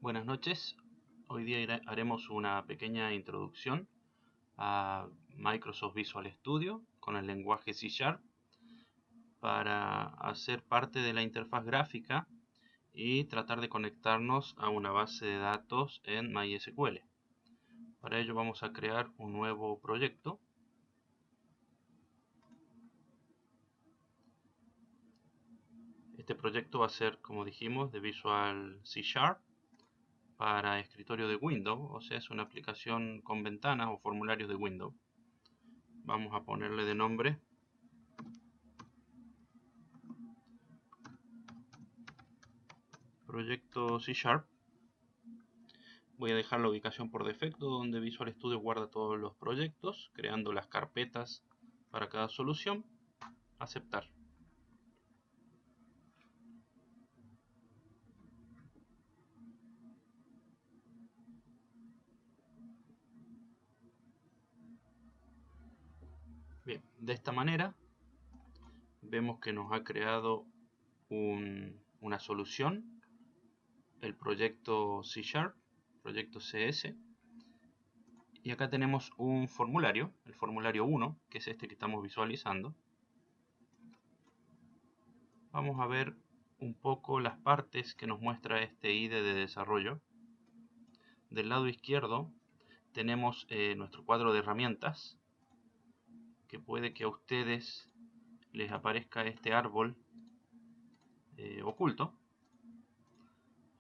Buenas noches. Hoy día haremos una pequeña introducción a Microsoft Visual Studio con el lenguaje C# para hacer parte de la interfaz gráfica y tratar de conectarnos a una base de datos en MySQL. Para ello vamos a crear un nuevo proyecto. Este proyecto va a ser, como dijimos, de Visual C# para escritorio de Windows, o sea, es una aplicación con ventanas o formularios de Windows. Vamos a ponerle de nombre Proyecto C#. Voy a dejar la ubicación por defecto donde Visual Studio guarda todos los proyectos, creando las carpetas para cada solución. Aceptar. Bien, de esta manera vemos que nos ha creado una solución, el proyecto C#, proyecto CS, y acá tenemos un formulario, el formulario 1, que es este que estamos visualizando. Vamos a ver un poco las partes que nos muestra este IDE de desarrollo. Del lado izquierdo tenemos nuestro cuadro de herramientas, que puede que a ustedes les aparezca este árbol oculto,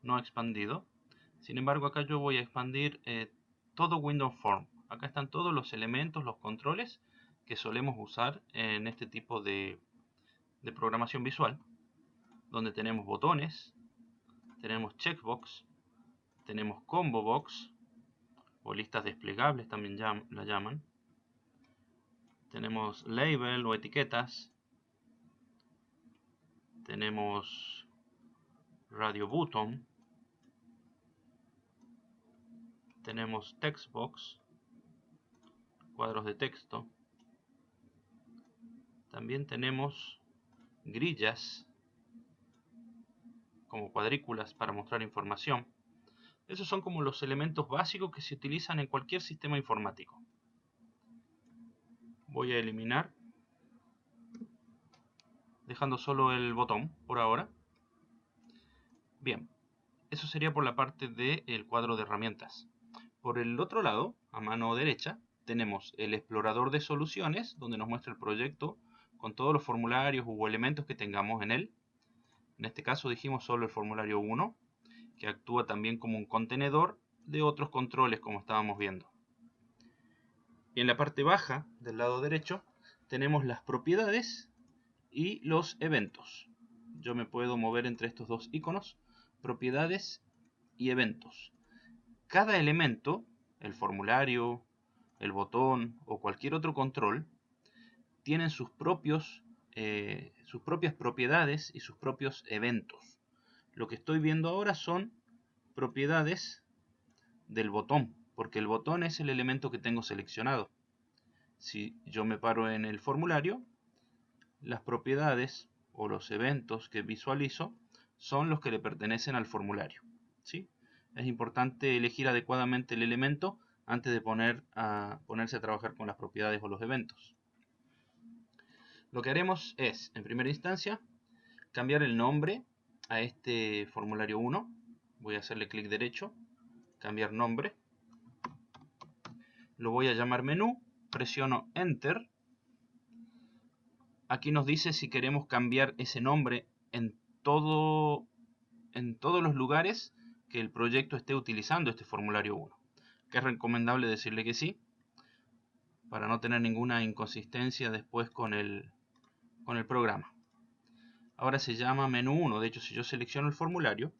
no expandido. Sin embargo, acá yo voy a expandir todo Windows Form. Acá están todos los elementos, los controles que solemos usar en este tipo de programación visual, donde tenemos botones, tenemos checkbox, tenemos combo box o listas desplegables también la llaman. Tenemos label o etiquetas. Tenemos radio button. Tenemos textbox, cuadros de texto. También tenemos grillas como cuadrículas para mostrar información. Esos son como los elementos básicos que se utilizan en cualquier sistema informático. Voy a eliminar, dejando solo el botón por ahora. Bien, eso sería por la parte del cuadro de herramientas. Por el otro lado, a mano derecha, tenemos el explorador de soluciones, donde nos muestra el proyecto con todos los formularios u elementos que tengamos en él. En este caso dijimos solo el formulario 1, que actúa también como un contenedor de otros controles como estábamos viendo. Y en la parte baja del lado derecho tenemos las propiedades y los eventos. Yo me puedo mover entre estos dos iconos, propiedades y eventos. Cada elemento, el formulario, el botón o cualquier otro control, tienen sus propias propiedades y sus propios eventos. Lo que estoy viendo ahora son propiedades del botón, porque el botón es el elemento que tengo seleccionado. Si yo me paro en el formulario, las propiedades o los eventos que visualizo son los que le pertenecen al formulario, ¿sí? Es importante elegir adecuadamente el elemento antes de ponerse a trabajar con las propiedades o los eventos. Lo que haremos es, en primera instancia, cambiar el nombre a este formulario 1. Voy a hacerle clic derecho, cambiar nombre. Lo voy a llamar menú, presiono Enter. Aquí nos dice si queremos cambiar ese nombre en todos los lugares que el proyecto esté utilizando este formulario 1. Que es recomendable decirle que sí, para no tener ninguna inconsistencia después con el programa. Ahora se llama menú 1. De hecho, si yo selecciono el formulario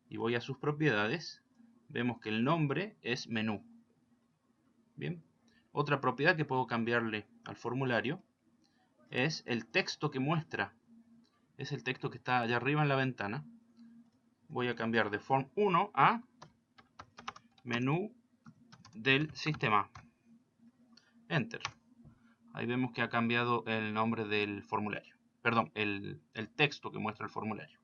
y voy a sus propiedades, vemos que el nombre es menú. Bien. Otra propiedad que puedo cambiarle al formulario es el texto que muestra. Es el texto que está allá arriba en la ventana. Voy a cambiar de form 1 a menú del sistema. Enter. Ahí vemos que ha cambiado el nombre del formulario. Perdón, el texto que muestra el formulario.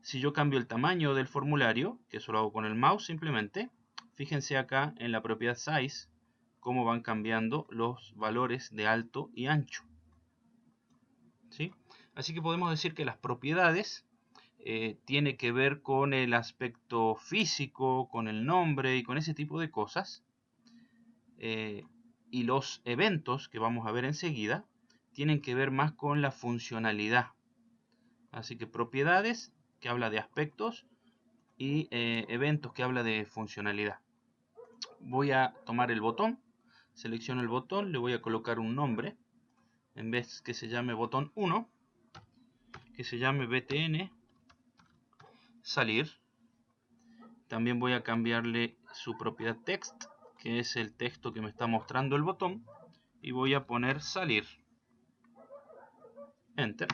Si yo cambio el tamaño del formulario, que eso lo hago con el mouse simplemente, fíjense acá en la propiedad size cómo van cambiando los valores de alto y ancho. ¿Sí? Así que podemos decir que las propiedades tienen que ver con el aspecto físico, con el nombre y con ese tipo de cosas. Y los eventos que vamos a ver enseguida tienen que ver más con la funcionalidad. Así que propiedades, que habla de aspectos, y eventos, que habla de funcionalidad. Voy a tomar el botón, selecciono el botón, le voy a colocar un nombre. En vez que se llame botón 1, que se llame btn salir. También voy a cambiarle su propiedad text, que es el texto que me está mostrando el botón, y voy a poner salir. Enter.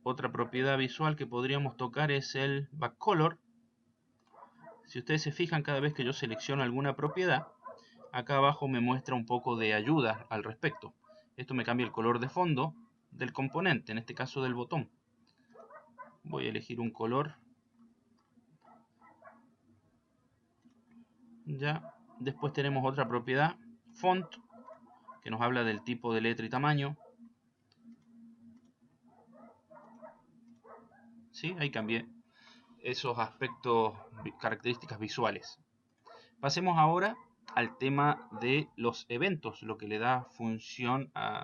Otra propiedad visual que podríamos tocar es el backcolor. Si ustedes se fijan, cada vez que yo selecciono alguna propiedad, acá abajo me muestra un poco de ayuda al respecto. Esto me cambia el color de fondo del componente, en este caso del botón. Voy a elegir un color. Ya. Después tenemos otra propiedad, font, que nos habla del tipo de letra y tamaño. ¿Sí? Ahí cambié esos aspectos, características visuales. Pasemos ahora al tema de los eventos, lo que le da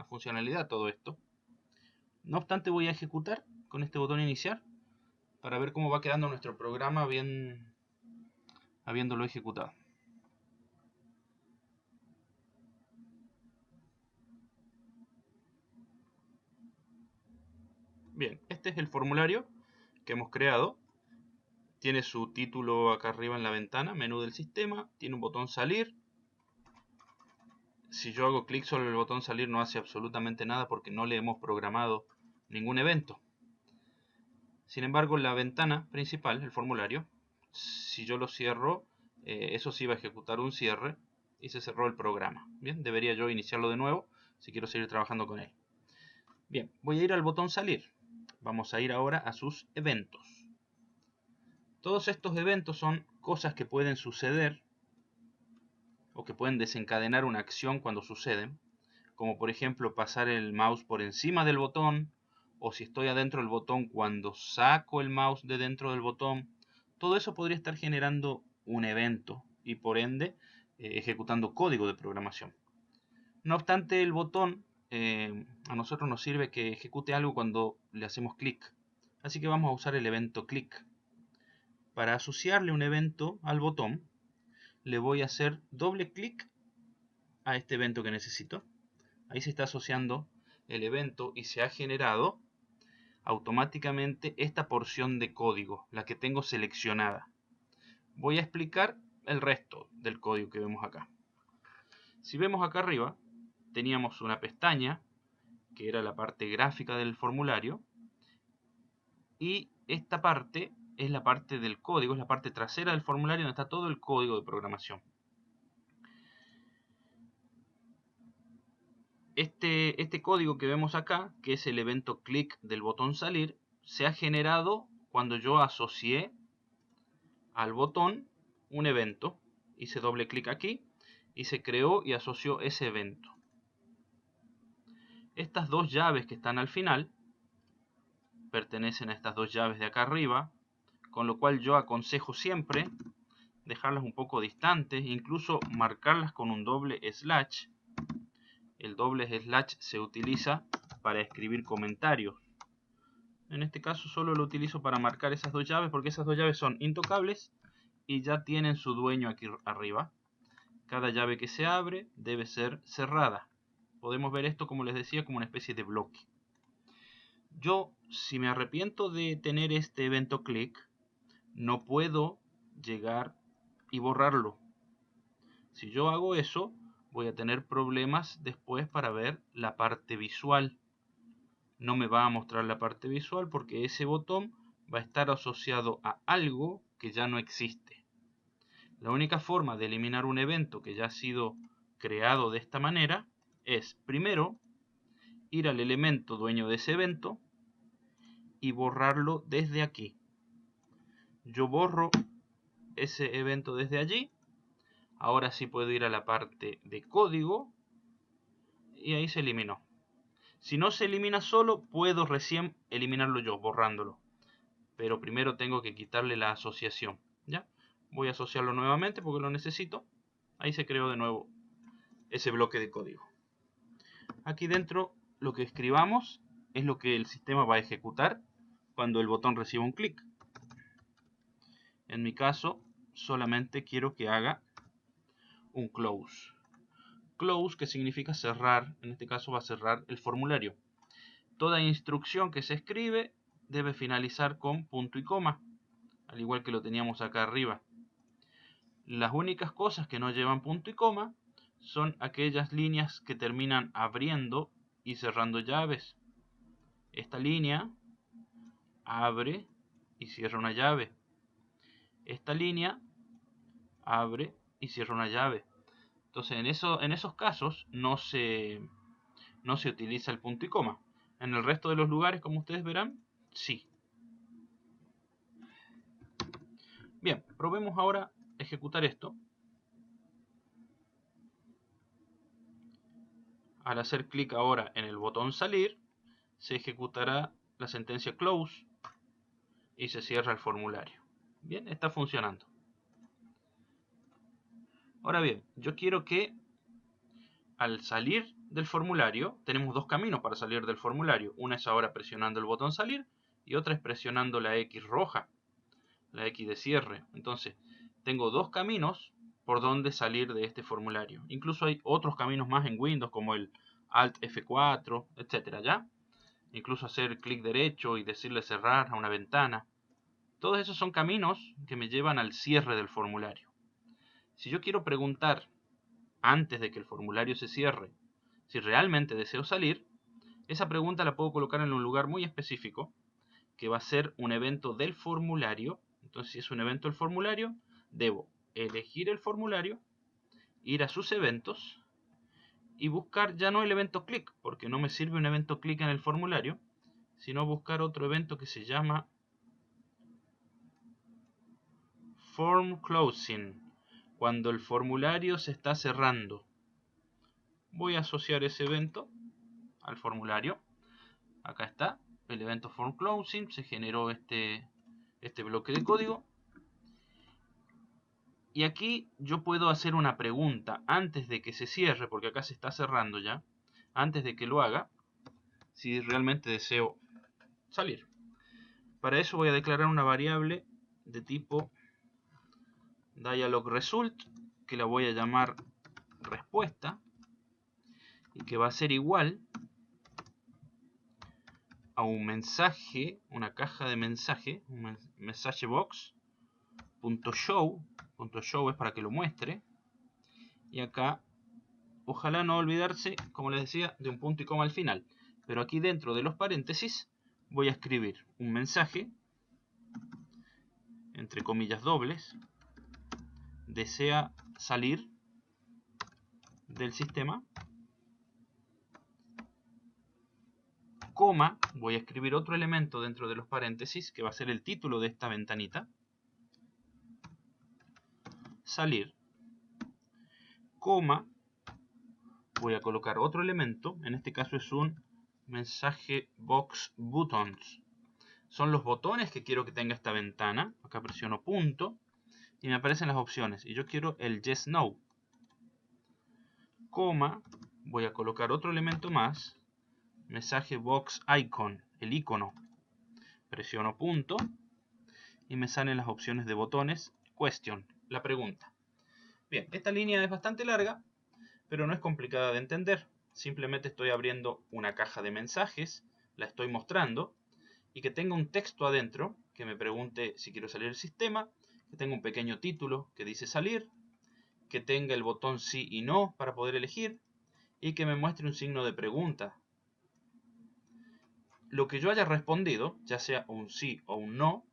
funcionalidad a todo esto. No obstante, voy a ejecutar con este botón iniciar para ver cómo va quedando nuestro programa habiéndolo ejecutado. Bien, este es el formulario que hemos creado. Tiene su título acá arriba en la ventana, menú del sistema, tiene un botón salir. Si yo hago clic sobre el botón salir no hace absolutamente nada porque no le hemos programado ningún evento. Sin embargo, la ventana principal, el formulario, si yo lo cierro, eso sí va a ejecutar un cierre y se cerró el programa. Bien, debería yo iniciarlo de nuevo si quiero seguir trabajando con él. Bien, voy a ir al botón salir. Vamos a ir ahora a sus eventos. Todos estos eventos son cosas que pueden suceder o que pueden desencadenar una acción cuando suceden, como por ejemplo pasar el mouse por encima del botón, o si estoy adentro del botón cuando saco el mouse de dentro del botón. Todo eso podría estar generando un evento y por ende ejecutando código de programación. No obstante, el botón a nosotros nos sirve que ejecute algo cuando le hacemos clic. Así que vamos a usar el evento clic. Para asociarle un evento al botón, le voy a hacer doble clic a este evento que necesito. Ahí se está asociando el evento y se ha generado automáticamente esta porción de código, la que tengo seleccionada. Voy a explicar el resto del código que vemos acá. Si vemos acá arriba, teníamos una pestaña que era la parte gráfica del formulario, y esta parte es la parte del código, es la parte trasera del formulario donde está todo el código de programación. Este código que vemos acá, que es el evento clic del botón salir, se ha generado cuando yo asocié al botón un evento. Hice doble clic aquí y se creó y asoció ese evento. Estas dos llaves que están al final pertenecen a estas dos llaves de acá arriba, con lo cual yo aconsejo siempre dejarlas un poco distantes, incluso marcarlas con un doble slash. El doble slash se utiliza para escribir comentarios. En este caso solo lo utilizo para marcar esas dos llaves porque esas dos llaves son intocables y ya tienen su dueño aquí arriba. Cada llave que se abre debe ser cerrada. Podemos ver esto, como les decía, como una especie de bloque. Yo, si me arrepiento de tener este evento click, no puedo llegar y borrarlo. Si yo hago eso, voy a tener problemas después para ver la parte visual. No me va a mostrar la parte visual porque ese botón va a estar asociado a algo que ya no existe. La única forma de eliminar un evento que ya ha sido creado de esta manera es, primero, ir al elemento dueño de ese evento y borrarlo desde aquí. Yo borro ese evento desde allí. Ahora sí puedo ir a la parte de código y ahí se eliminó. Si no se elimina solo, puedo recién eliminarlo yo, borrándolo. Pero primero tengo que quitarle la asociación. ¿Ya? Voy a asociarlo nuevamente porque lo necesito. Ahí se creó de nuevo ese bloque de código. Aquí dentro lo que escribamos es lo que el sistema va a ejecutar cuando el botón reciba un clic. En mi caso, solamente quiero que haga un close. Close, que significa cerrar, en este caso va a cerrar el formulario. Toda instrucción que se escribe debe finalizar con punto y coma, al igual que lo teníamos acá arriba. Las únicas cosas que no llevan punto y coma son aquellas líneas que terminan abriendo y cerrando llaves. Esta línea abre y cierra una llave. Esta línea abre y cierra una llave. Entonces en esos casos no se utiliza el punto y coma. En el resto de los lugares, como ustedes verán, sí. Bien, probemos ahora ejecutar esto. Al hacer clic ahora en el botón salir, se ejecutará la sentencia close y se cierra el formulario. Bien, está funcionando. Ahora bien, yo quiero que al salir del formulario, tenemos dos caminos para salir del formulario. Una es ahora presionando el botón salir y otra es presionando la X roja, la X de cierre. Entonces, tengo dos caminos por donde salir de este formulario. Incluso hay otros caminos más en Windows, como el Alt F4, etcétera, ¿ya? Incluso hacer clic derecho y decirle cerrar a una ventana. Todos esos son caminos que me llevan al cierre del formulario. Si yo quiero preguntar, antes de que el formulario se cierre, si realmente deseo salir, esa pregunta la puedo colocar en un lugar muy específico, que va a ser un evento del formulario. Entonces, si es un evento del formulario, debo elegir el formulario, ir a sus eventos y buscar ya no el evento click, porque no me sirve un evento click en el formulario, sino buscar otro evento que se llama form closing, cuando el formulario se está cerrando. Voy a asociar ese evento al formulario. Acá está, el evento form closing, se generó este bloque de código. Y aquí yo puedo hacer una pregunta antes de que se cierre, porque acá se está cerrando ya, antes de que lo haga, si realmente deseo salir. Para eso voy a declarar una variable de tipo dialogResult, que la voy a llamar respuesta, y que va a ser igual a un mensaje, una caja de mensaje, un message box, .show es para que lo muestre, y acá ojalá no olvidarse, como les decía, de un punto y coma al final. Pero aquí dentro de los paréntesis voy a escribir un mensaje, entre comillas dobles, desea salir del sistema, coma, voy a escribir otro elemento dentro de los paréntesis, que va a ser el título de esta ventanita, salir, coma, voy a colocar otro elemento, en este caso es un mensaje box buttons. Son los botones que quiero que tenga esta ventana. Acá presiono punto y me aparecen las opciones. Y yo quiero el yes, no. Coma, voy a colocar otro elemento más. Mensaje box icon, el icono. Presiono punto y me salen las opciones de botones. Question, la pregunta. Bien, esta línea es bastante larga, pero no es complicada de entender. Simplemente estoy abriendo una caja de mensajes, la estoy mostrando, y que tenga un texto adentro que me pregunte si quiero salir del sistema, que tenga un pequeño título que dice salir, que tenga el botón sí y no para poder elegir, y que me muestre un signo de pregunta. Lo que yo haya respondido, ya sea un sí o un no,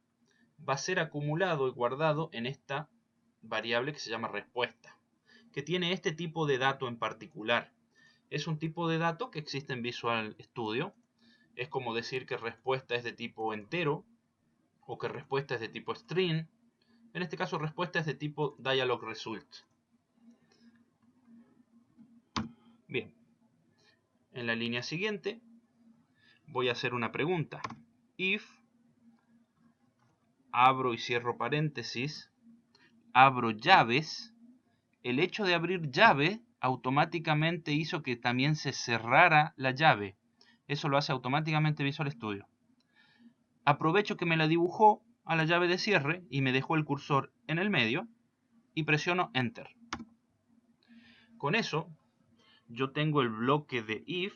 va a ser acumulado y guardado en esta variable que se llama respuesta, que tiene este tipo de dato en particular. Es un tipo de dato que existe en Visual Studio. Es como decir que respuesta es de tipo entero o que respuesta es de tipo string. En este caso respuesta es de tipo dialog result. Bien, en la línea siguiente voy a hacer una pregunta. If, abro y cierro paréntesis, abro llaves. El hecho de abrir llave automáticamente hizo que también se cerrara la llave. Eso lo hace automáticamente Visual Studio. Aprovecho que me la dibujó a la llave de cierre y me dejó el cursor en el medio y presiono Enter. Con eso yo tengo el bloque de if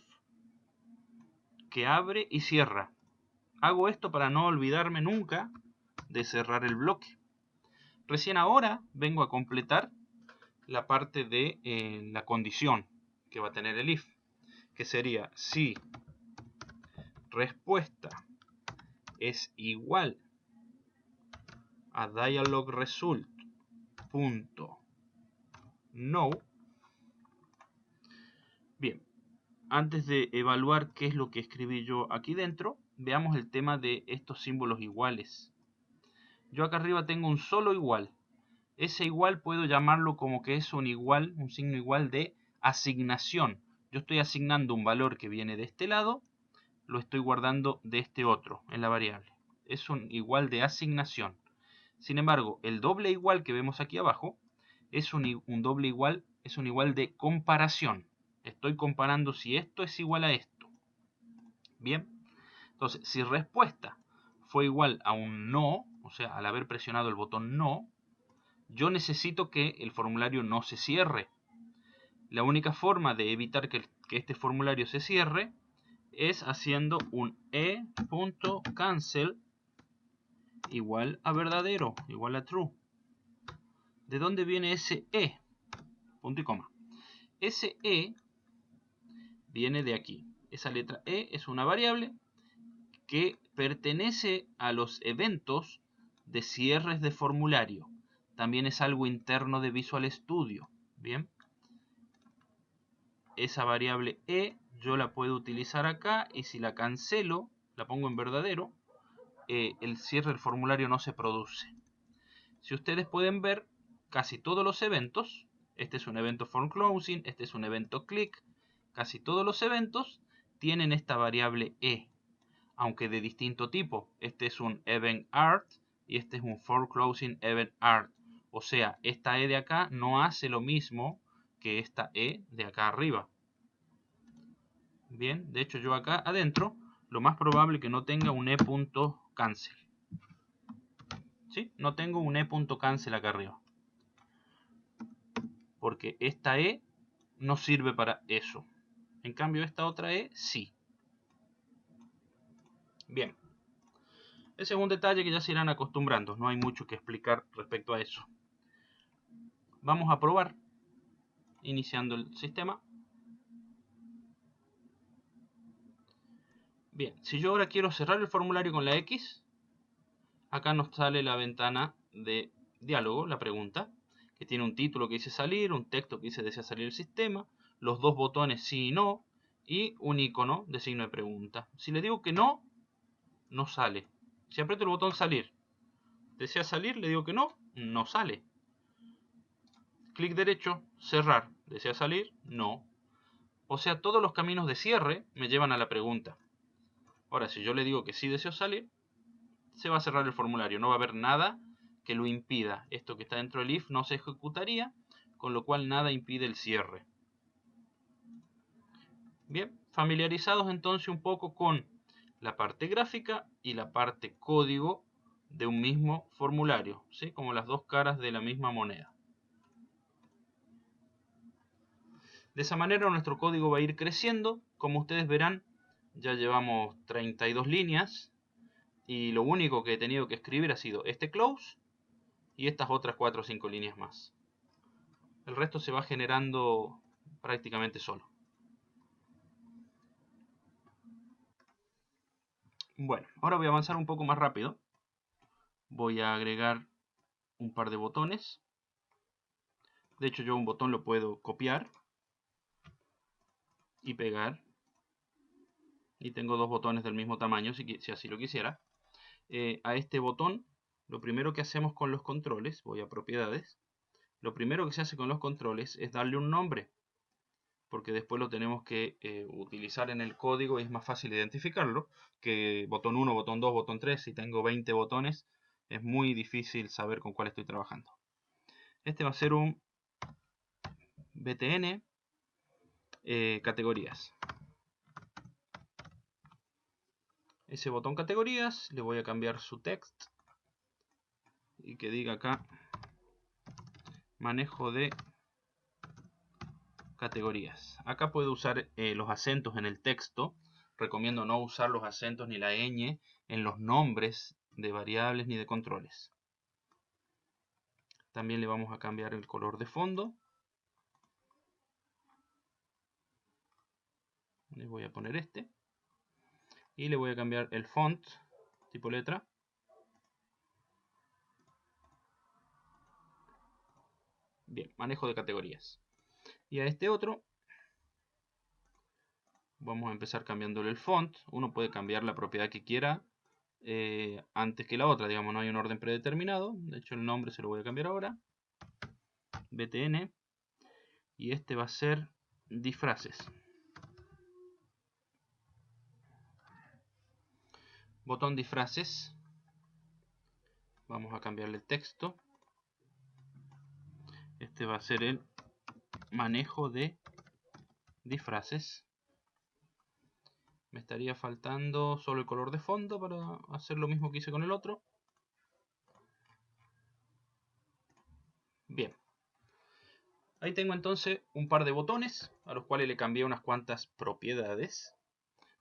que abre y cierra. Hago esto para no olvidarme nunca de cerrar el bloque. Recién ahora vengo a completar la parte de la condición que va a tener el if, que sería si respuesta es igual a dialog result punto no. Bien, antes de evaluar qué es lo que escribí yo aquí dentro, veamos el tema de estos símbolos iguales. Yo acá arriba tengo un solo igual. Ese igual puedo llamarlo como que es un igual, un signo igual de asignación. Yo estoy asignando un valor que viene de este lado, lo estoy guardando de este otro en la variable. Es un igual de asignación. Sin embargo, el doble igual que vemos aquí abajo es un doble igual, es un igual de comparación. Estoy comparando si esto es igual a esto. Bien, entonces si respuesta fue igual a un no, o sea, al haber presionado el botón no, yo necesito que el formulario no se cierre. La única forma de evitar que este formulario se cierre es haciendo un e.cancel igual a verdadero, igual a true. ¿De dónde viene ese e? Punto y coma. Ese e viene de aquí. Esa letra e es una variable que pertenece a los eventos de cierres de formulario. También es algo interno de Visual Studio. Bien. Esa variable e yo la puedo utilizar acá y si la cancelo, la pongo en verdadero, el cierre del formulario no se produce. Si ustedes pueden ver, casi todos los eventos, este es un evento form closing, este es un evento click, casi todos los eventos tienen esta variable e, aunque de distinto tipo. Este es un event art y este es un form closing event art. O sea, esta e de acá no hace lo mismo que esta e de acá arriba. Bien, de hecho yo acá adentro, lo más probable que no tenga un e.cancel. ¿Sí? No tengo un e.cancel acá arriba. Porque esta e no sirve para eso. En cambio esta otra e sí. Bien. Ese es un detalle que ya se irán acostumbrando. No hay mucho que explicar respecto a eso. Vamos a probar. Iniciando el sistema. Bien, si yo ahora quiero cerrar el formulario con la X, acá nos sale la ventana de diálogo, la pregunta, que tiene un título que dice salir, un texto que dice desea salir el sistema, los dos botones sí y no, y un icono de signo de pregunta. Si le digo que no, no sale. Si aprieto el botón salir, desea salir, le digo que no, no sale. Clic derecho, cerrar, desea salir, no. O sea, todos los caminos de cierre me llevan a la pregunta. Ahora, si yo le digo que sí deseo salir, se va a cerrar el formulario. No va a haber nada que lo impida. Esto que está dentro del if no se ejecutaría, con lo cual nada impide el cierre. Bien, familiarizados entonces un poco con la parte gráfica y la parte código de un mismo formulario, ¿sí? Como las dos caras de la misma moneda. De esa manera nuestro código va a ir creciendo. Como ustedes verán, ya llevamos 32 líneas y lo único que he tenido que escribir ha sido este close y estas otras 4 o 5 líneas más. El resto se va generando prácticamente solo. Bueno, ahora voy a avanzar un poco más rápido. Voy a agregar un par de botones. De hecho, yo un botón lo puedo copiar y pegar y tengo dos botones del mismo tamaño si así lo quisiera. A este botón, lo primero que hacemos con los controles, voy a propiedades, lo primero que se hace con los controles es darle un nombre, porque después lo tenemos que utilizar en el código y es más fácil identificarlo que botón 1, botón 2, botón 3. Si tengo 20 botones es muy difícil saber con cuál estoy trabajando. Este va a ser un btn categorías. Ese botón categorías le voy a cambiar su text y que diga acá manejo de categorías. Acá puedo usar los acentos en el texto. Recomiendo no usar los acentos ni la ñ en los nombres de variables ni de controles. También le vamos a cambiar el color de fondo. Le voy a poner este. Y le voy a cambiar el font, tipo letra. Bien, manejo de categorías. Y a este otro vamos a empezar cambiándole el font. Uno puede cambiar la propiedad que quiera antes que la otra. Digamos, no hay un orden predeterminado. De hecho, el nombre se lo voy a cambiar ahora. btn. Y este va a ser disfraces. Botón disfraces. Vamos a cambiarle el texto. Este va a ser el manejo de disfraces. Me estaría faltando solo el color de fondo para hacer lo mismo que hice con el otro. Bien. Ahí tengo entonces un par de botones a los cuales le cambié unas cuantas propiedades.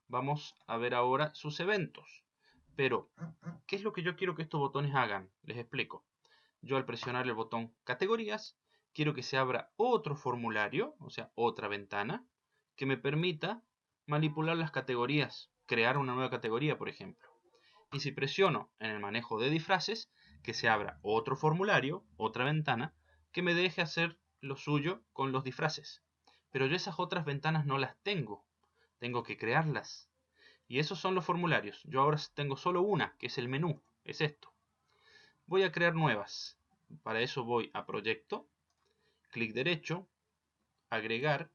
Vamos a ver ahora sus eventos. Pero, ¿qué es lo que yo quiero que estos botones hagan? Les explico. Yo al presionar el botón categorías, quiero que se abra otro formulario, o sea, otra ventana, que me permita manipular las categorías, crear una nueva categoría, por ejemplo. Y si presiono en el manejo de disfraces, que se abra otro formulario, otra ventana, que me deje hacer lo suyo con los disfraces. Pero yo esas otras ventanas no las tengo. Tengo que crearlas. Y esos son los formularios. Yo ahora tengo solo una, que es el menú. Es esto. Voy a crear nuevas. Para eso voy a Proyecto, clic derecho, Agregar,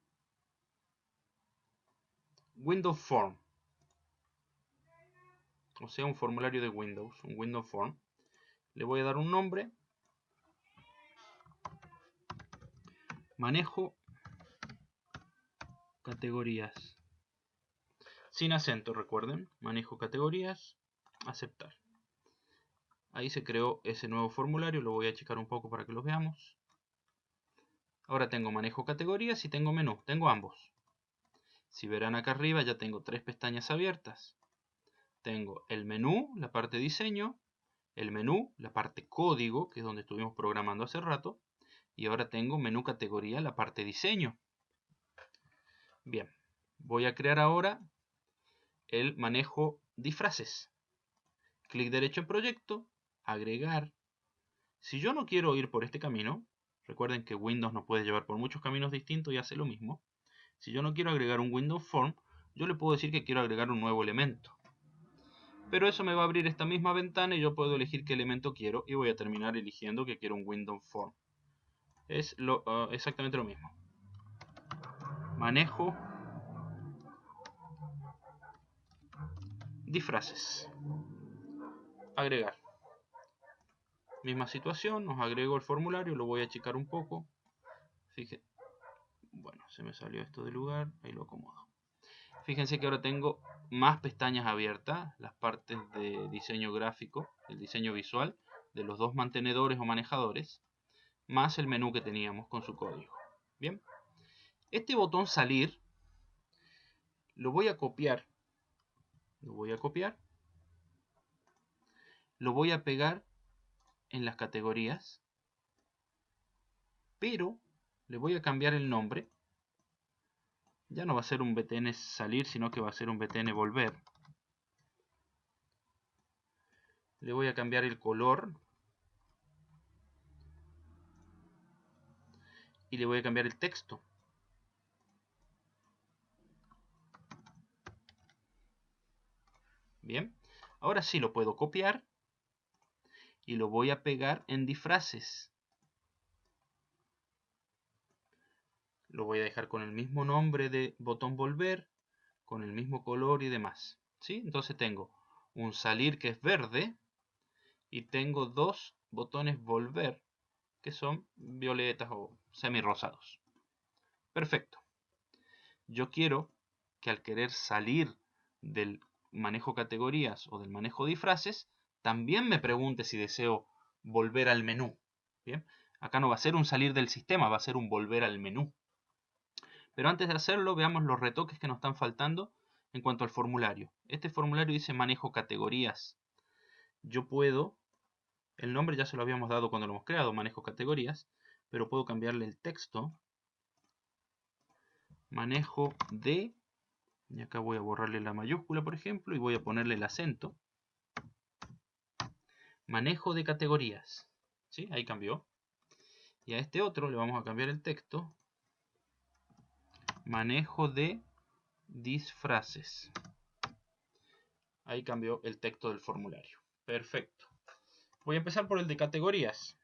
Windows Form. O sea, un formulario de Windows, un Windows Form. Le voy a dar un nombre. Manejo categorías. Sin acento, recuerden. Manejo categorías. Aceptar. Ahí se creó ese nuevo formulario. Lo voy a achicar un poco para que lo veamos. Ahora tengo manejo categorías y tengo menú. Tengo ambos. Si verán acá arriba ya tengo tres pestañas abiertas. Tengo el menú, la parte diseño. El menú, la parte código, que es donde estuvimos programando hace rato. Y ahora tengo menú categoría, la parte diseño. Bien. Voy a crear ahora el manejo disfraces. Clic derecho en proyecto, agregar. Si yo no quiero ir por este camino, recuerden que Windows nos puede llevar por muchos caminos distintos y hace lo mismo. Si yo no quiero agregar un Windows Form, yo le puedo decir que quiero agregar un nuevo elemento. Pero eso me va a abrir esta misma ventana y yo puedo elegir qué elemento quiero y voy a terminar eligiendo que quiero un Windows Form. Es exactamente lo mismo. Manejo disfraces. Agregar. Misma situación, nos agrego el formulario, lo voy a achicar un poco. Fíjense, bueno, se me salió esto del lugar, ahí lo acomodo. Fíjense que ahora tengo más pestañas abiertas, las partes de diseño gráfico, el diseño visual de los dos mantenedores o manejadores, más el menú que teníamos con su código. Bien, este botón salir lo voy a copiar, lo voy a pegar en las categorías, pero le voy a cambiar el nombre. Ya no va a ser un btn salir, sino que va a ser un btn volver. Le voy a cambiar el color y le voy a cambiar el texto. Bien, ahora sí lo puedo copiar y lo voy a pegar en disfraces. Lo voy a dejar con el mismo nombre de botón volver, con el mismo color y demás. ¿Sí? Entonces tengo un salir que es verde y tengo dos botones volver que son violetas o semi-rosados. Perfecto. Yo quiero que al querer salir del manejo categorías o del manejo disfraces, también me pregunte si deseo volver al menú. Bien, acá no va a ser un salir del sistema, va a ser un volver al menú. Pero antes de hacerlo, veamos los retoques que nos están faltando en cuanto al formulario. Este formulario dice manejo categorías. Yo puedo, el nombre ya se lo habíamos dado cuando lo hemos creado, manejo categorías, pero puedo cambiarle el texto, manejo de, y acá voy a borrarle la mayúscula por ejemplo, y voy a ponerle el acento, manejo de categorías. ¿Sí? Ahí cambió. Y a este otro le vamos a cambiar el texto, manejo de disfraces. Ahí cambió el texto del formulario. Perfecto. Voy a empezar por el de categorías.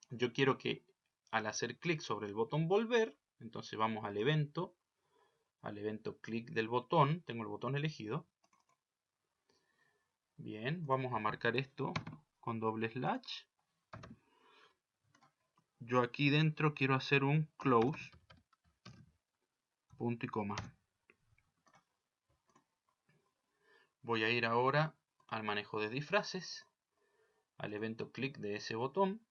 Yo quiero que al hacer clic sobre el botón volver, entonces vamos al evento clic del botón, tengo el botón elegido. Bien, vamos a marcar esto con doble slash. Yo aquí dentro quiero hacer un close, punto y coma. Voy a ir ahora al manejo de disfraces, al evento clic de ese botón.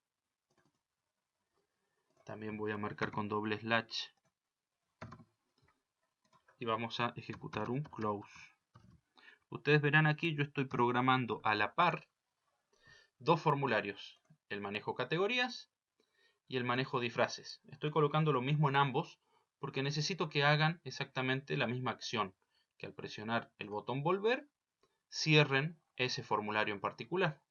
También voy a marcar con doble slash y vamos a ejecutar un close. Ustedes verán aquí yo estoy programando a la par dos formularios, el manejo categorías y el manejo disfraces. Estoy colocando lo mismo en ambos porque necesito que hagan exactamente la misma acción, que al presionar el botón volver cierren ese formulario en particular.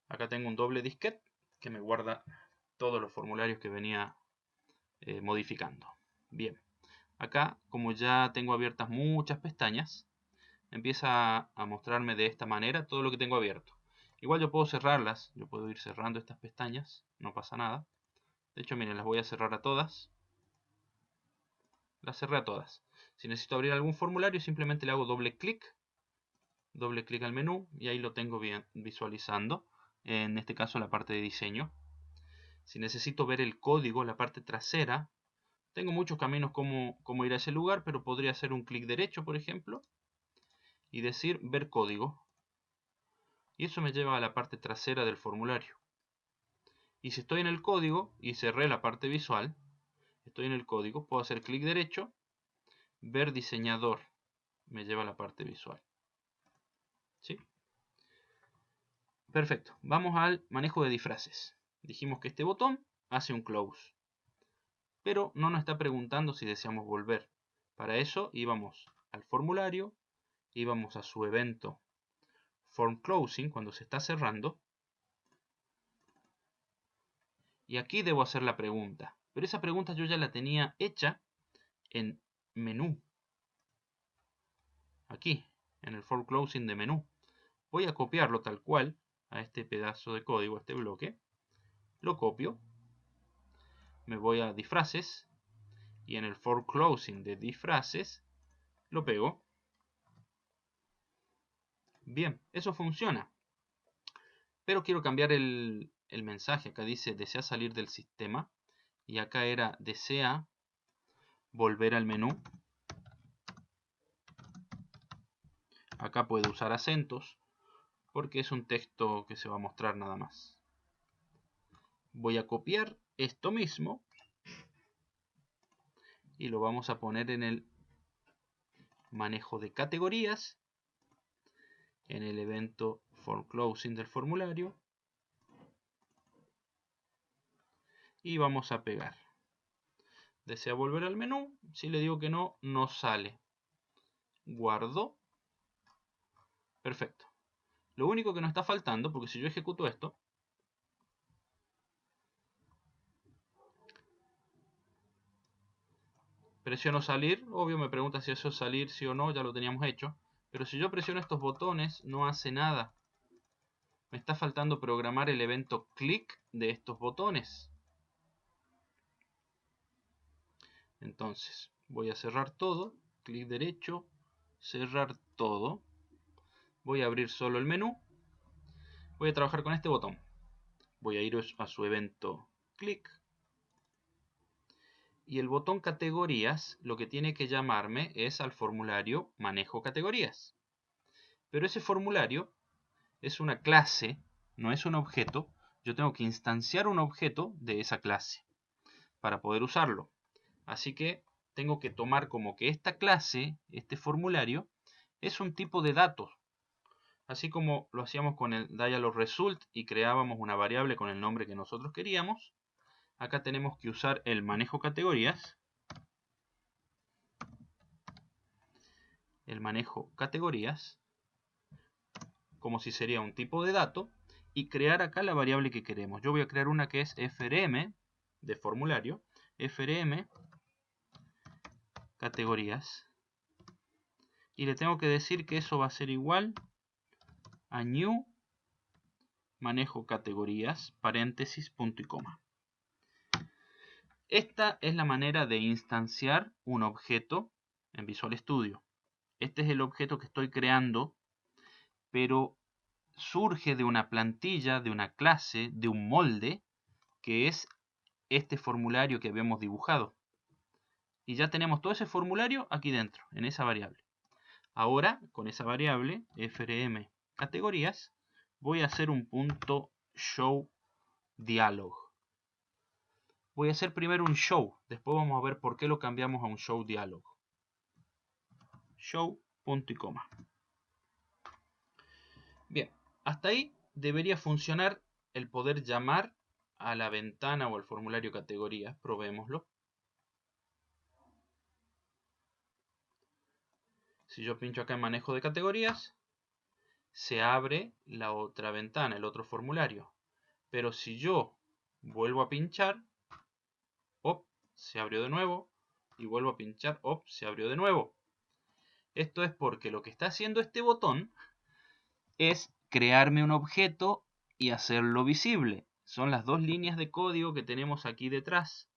Acá tengo un doble disquete que me guarda todos los formularios que venía modificando. Bien, acá como ya tengo abiertas muchas pestañas, empieza a mostrarme de esta manera todo lo que tengo abierto. Igual yo puedo cerrarlas, yo puedo ir cerrando estas pestañas, no pasa nada. De hecho, miren, las voy a cerrar a todas. Las cerré a todas. Si necesito abrir algún formulario, simplemente le hago doble clic al menú y ahí lo tengo bien visualizando. En este caso la parte de diseño. Si necesito ver el código, la parte trasera, tengo muchos caminos como ir a ese lugar, pero podría hacer un clic derecho, por ejemplo, y decir ver código. Y eso me lleva a la parte trasera del formulario. Y si estoy en el código y cerré la parte visual, estoy en el código, puedo hacer clic derecho, ver diseñador, me lleva a la parte visual. ¿Sí? Perfecto, vamos al manejo de disfraces. Dijimos que este botón hace un close, pero no nos está preguntando si deseamos volver. Para eso íbamos al formulario, íbamos a su evento form closing cuando se está cerrando, y aquí debo hacer la pregunta, pero esa pregunta yo ya la tenía hecha en menú, aquí en el form closing de menú. Voy a copiarlo tal cual a este pedazo de código, a este bloque, lo copio, me voy a disfraces y en el for closing de disfraces lo pego. Bien, eso funciona, pero quiero cambiar el mensaje. Acá dice desea salir del sistema y acá era desea volver al menú. Acá puede usar acentos porque es un texto que se va a mostrar nada más. Voy a copiar esto mismo y lo vamos a poner en el manejo de categorías, en el evento for closing del formulario, y vamos a pegar. Desea volver al menú, si le digo que no, no sale. Guardo. Perfecto. Lo único que nos está faltando, porque si yo ejecuto esto, Presiono salir, obvio me pregunta si eso es salir sí o no, ya lo teníamos hecho. Pero si yo presiono estos botones no hace nada. Me está faltando programar el evento click de estos botones. Entonces voy a cerrar todo, clic derecho, cerrar todo. Voy a abrir solo el menú. Voy a trabajar con este botón. Voy a ir a su evento click. Y el botón categorías lo que tiene que llamarme es al formulario manejo categorías. Pero ese formulario es una clase, no es un objeto. Yo tengo que instanciar un objeto de esa clase para poder usarlo. Así que tengo que tomar como que esta clase, este formulario, es un tipo de datos. Así como lo hacíamos con el dialogResult y creábamos una variable con el nombre que nosotros queríamos, acá tenemos que usar el manejo categorías. El manejo categorías, como si sería un tipo de dato, y crear acá la variable que queremos. Yo voy a crear una que es frm, de formulario, frm categorías, y le tengo que decir que eso va a ser igual a new manejo categorías, paréntesis, punto y coma. Esta es la manera de instanciar un objeto en Visual Studio. Este es el objeto que estoy creando, pero surge de una plantilla, de una clase, de un molde, que es este formulario que habíamos dibujado. Y ya tenemos todo ese formulario aquí dentro, en esa variable. Ahora, con esa variable, frm categorías, voy a hacer un punto show dialog. Voy a hacer primero un show, después vamos a ver por qué lo cambiamos a un show dialog. Show, punto y coma. Bien, hasta ahí debería funcionar el poder llamar a la ventana o al formulario categorías. Probémoslo. Si yo pincho acá en manejo de categorías, se abre la otra ventana, el otro formulario. Pero si yo vuelvo a pinchar, ¡op!, se abrió de nuevo. Y vuelvo a pinchar, ¡op!, se abrió de nuevo. Esto es porque lo que está haciendo este botón es crearme un objeto y hacerlo visible. Son las dos líneas de código que tenemos aquí detrás.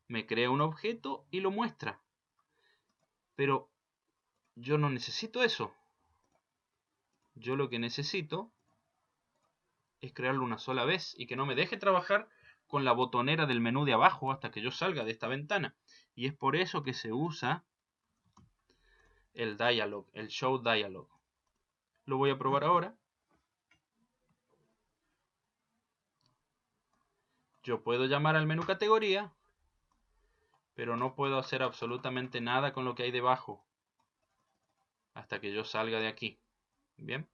Me crea un objeto y lo muestra. Pero yo no necesito eso. Yo lo que necesito es crearlo una sola vez y que no me deje trabajar con la botonera del menú de abajo hasta que yo salga de esta ventana. Y es por eso que se usa el dialog, el show dialog. Lo voy a probar ahora. Yo puedo llamar al menú categoría, pero no puedo hacer absolutamente nada con lo que hay debajo hasta que yo salga de aquí. Bien.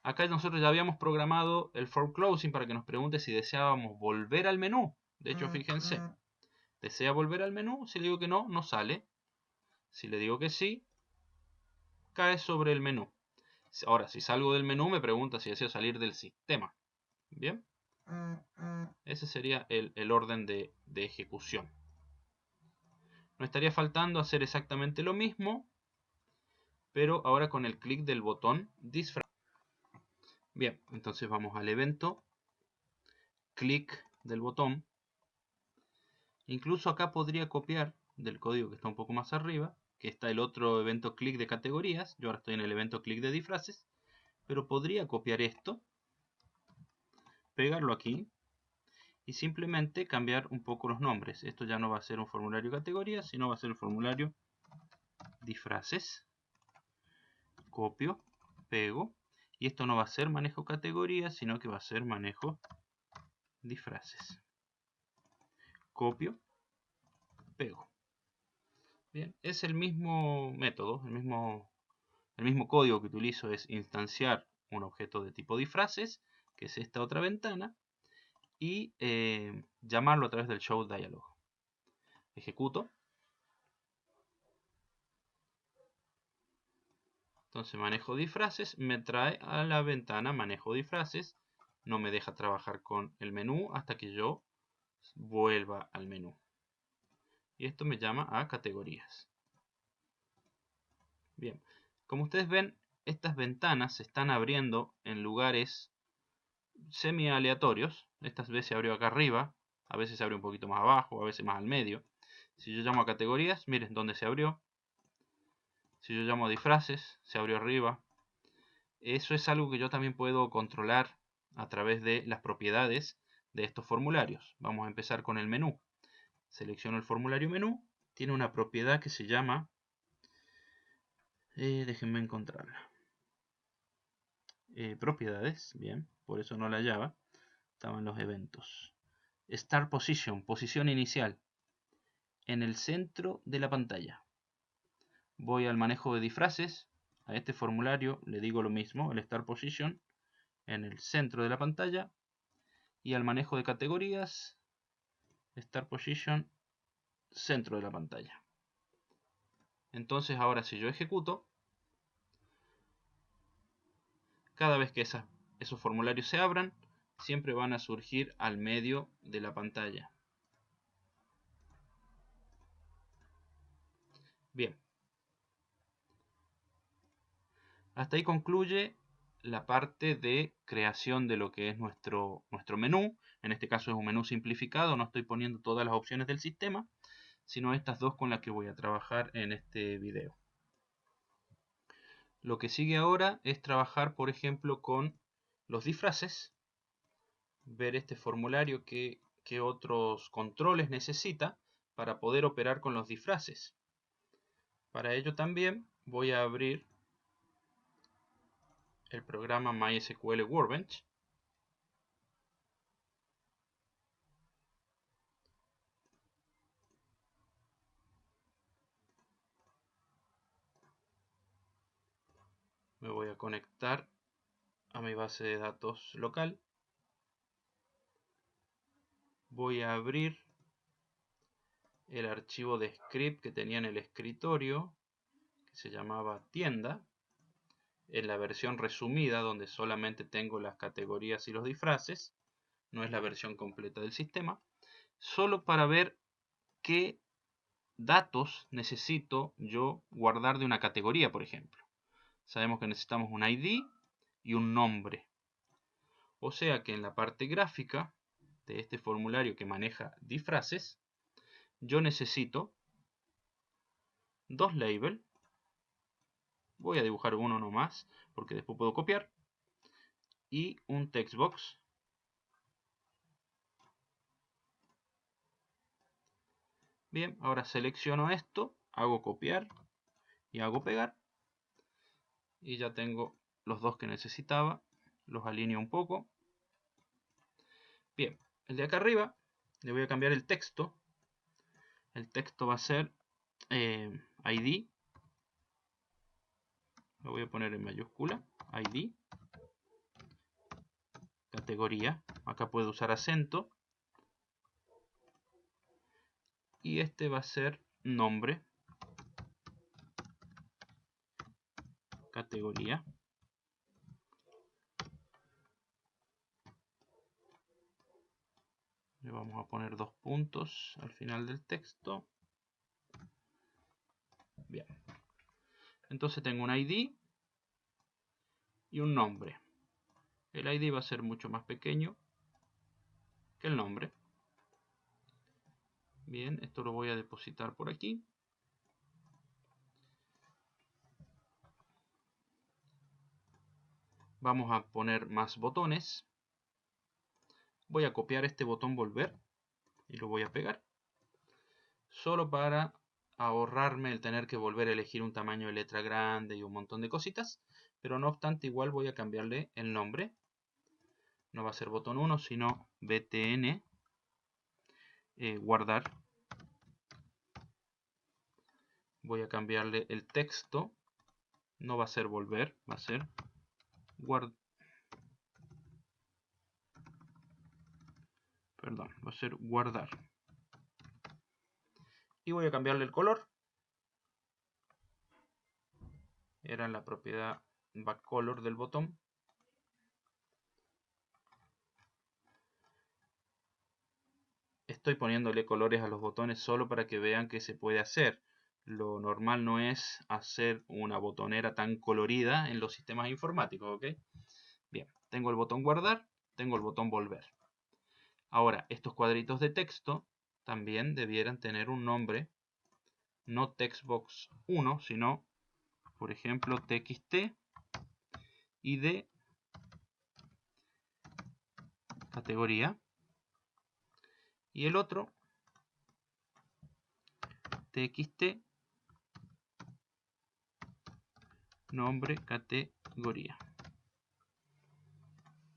Acá nosotros ya habíamos programado el for closing para que nos pregunte si deseábamos volver al menú. De hecho, fíjense, desea volver al menú. Si le digo que no, no sale. Si le digo que sí, cae sobre el menú. Ahora, si salgo del menú, me pregunta si deseo salir del sistema. Bien. Ese sería el orden de ejecución. Nos estaría faltando hacer exactamente lo mismo, pero ahora con el clic del botón disfraz. Bien, entonces vamos al evento, clic del botón. Incluso acá podría copiar del código que está un poco más arriba, que está el otro evento clic de categorías. Yo ahora estoy en el evento clic de disfraces, pero podría copiar esto, pegarlo aquí y simplemente cambiar un poco los nombres. Esto ya no va a ser un formulario categorías, sino va a ser el formulario disfraces. Copio, pego, y esto no va a ser manejo categorías, sino que va a ser manejo disfraces. Copio, pego. Bien, es el mismo método, el mismo código que utilizo es instanciar un objeto de tipo disfraces, que es esta otra ventana, y llamarlo a través del show dialog. Ejecuto. Entonces manejo disfraces, me trae a la ventana manejo disfraces, no me deja trabajar con el menú hasta que yo vuelva al menú. y esto me llama a categorías. Bien, como ustedes ven, estas ventanas se están abriendo en lugares semi aleatorios. Esta vez se abrió acá arriba, a veces se abre un poquito más abajo, a veces más al medio. Si yo llamo a categorías, miren dónde se abrió. Si yo llamo a disfraces, se abrió arriba. Eso es algo que yo también puedo controlar a través de las propiedades de estos formularios. Vamos a empezar con el menú. Selecciono el formulario menú. Tiene una propiedad que se llama... déjenme encontrarla. Propiedades, bien, por eso no la hallaba. Estaban los eventos. Start Position, posición inicial. En el centro de la pantalla. Voy al manejo de disfraces. A este formulario le digo lo mismo, el Start Position en el centro de la pantalla. Y al manejo de categorías, Start Position, centro de la pantalla. Entonces ahora si yo ejecuto, cada vez que esos formularios se abran, siempre van a surgir al medio de la pantalla. Bien. Hasta ahí concluye la parte de creación de lo que es nuestro menú. En este caso es un menú simplificado, no estoy poniendo todas las opciones del sistema, sino estas dos con las que voy a trabajar en este video. Lo que sigue ahora es trabajar, por ejemplo, con los disfraces, ver este formulario qué otros controles necesita para poder operar con los disfraces. Para ello también voy a abrir el programa MySQL Workbench. Me voy a conectar a mi base de datos local. Voy a abrir el archivo de script que tenía en el escritorio, que se llamaba tienda, en la versión resumida donde solamente tengo las categorías y los disfraces, no es la versión completa del sistema, solo para ver qué datos necesito yo guardar de una categoría, por ejemplo. Sabemos que necesitamos un ID y un nombre. O sea que en la parte gráfica de este formulario que maneja disfraces, yo necesito dos labels. Voy a dibujar uno nomás, porque después puedo copiar. Y un textbox. Bien, ahora selecciono esto, hago copiar y hago pegar. Y ya tengo los dos que necesitaba. Los alineo un poco. Bien, el de acá arriba le voy a cambiar el texto. El texto va a ser ID. Lo voy a poner en mayúscula. ID. Categoría. Acá puedo usar acento. Y este va a ser nombre. Categoría. Le vamos a poner 2 puntos al final del texto. Bien. Entonces tengo un ID y un nombre. El ID va a ser mucho más pequeño que el nombre. Bien, esto lo voy a depositar por aquí. Vamos a poner más botones. Voy a copiar este botón volver y lo voy a pegar. Solo para ahorrarme el tener que volver a elegir un tamaño de letra grande y un montón de cositas. Pero no obstante, igual voy a cambiarle el nombre. No va a ser botón 1, sino btn guardar. Voy a cambiarle el texto. No va a ser volver, va a ser guardar. Perdón, va a ser guardar. Y voy a cambiarle el color. Era la propiedad backcolor del botón. estoy poniéndole colores a los botones solo para que vean que se puede hacer. Lo normal no es hacer una botonera tan colorida en los sistemas informáticos, ¿ok? Bien, tengo el botón guardar, tengo el botón volver. Ahora, estos cuadritos de texto también debieran tener un nombre, no textbox 1, sino, por ejemplo, txt id categoría, y el otro txt nombre categoría.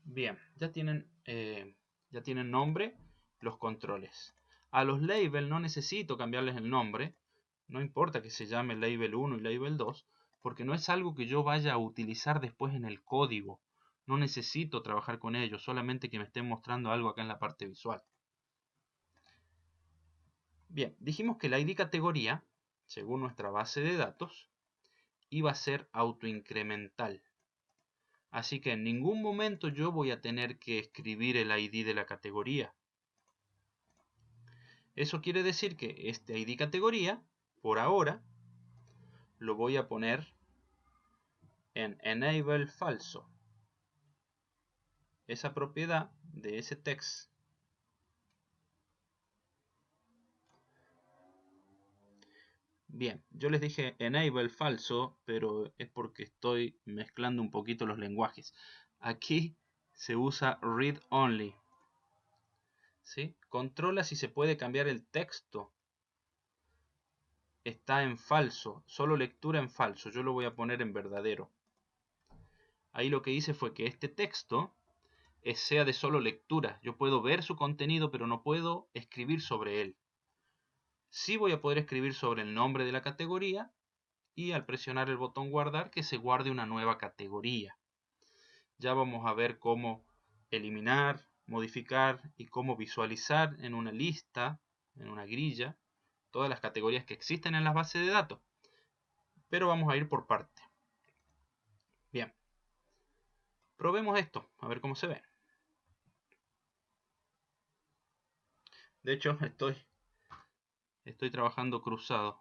Bien, ya tienen nombre los controles. A los labels no necesito cambiarles el nombre, no importa que se llame label 1 y label 2, porque no es algo que yo vaya a utilizar después en el código. No necesito trabajar con ellos, solamente que me estén mostrando algo acá en la parte visual. Bien, dijimos que la ID categoría, según nuestra base de datos, iba a ser autoincremental. Así que en ningún momento yo voy a tener que escribir el ID de la categoría. Eso quiere decir que este ID categoría, por ahora, lo voy a poner en enable falso. Esa propiedad de ese text. Bien, yo les dije enable falso, pero es porque estoy mezclando un poquito los lenguajes. Aquí se usa read only. ¿Sí? Controla si se puede cambiar el texto. Está en falso, solo lectura en falso. Yo lo voy a poner en verdadero. Ahí lo que hice fue que este texto sea de solo lectura. Yo puedo ver su contenido, pero no puedo escribir sobre él. Sí voy a poder escribir sobre el nombre de la categoría y al presionar el botón guardar que se guarde una nueva categoría. Ya vamos a ver cómo eliminar, modificar y cómo visualizar en una lista, en una grilla, todas las categorías que existen en las bases de datos. Pero vamos a ir por parte. Bien. Probemos esto, a ver cómo se ve. De hecho, estoy trabajando cruzado,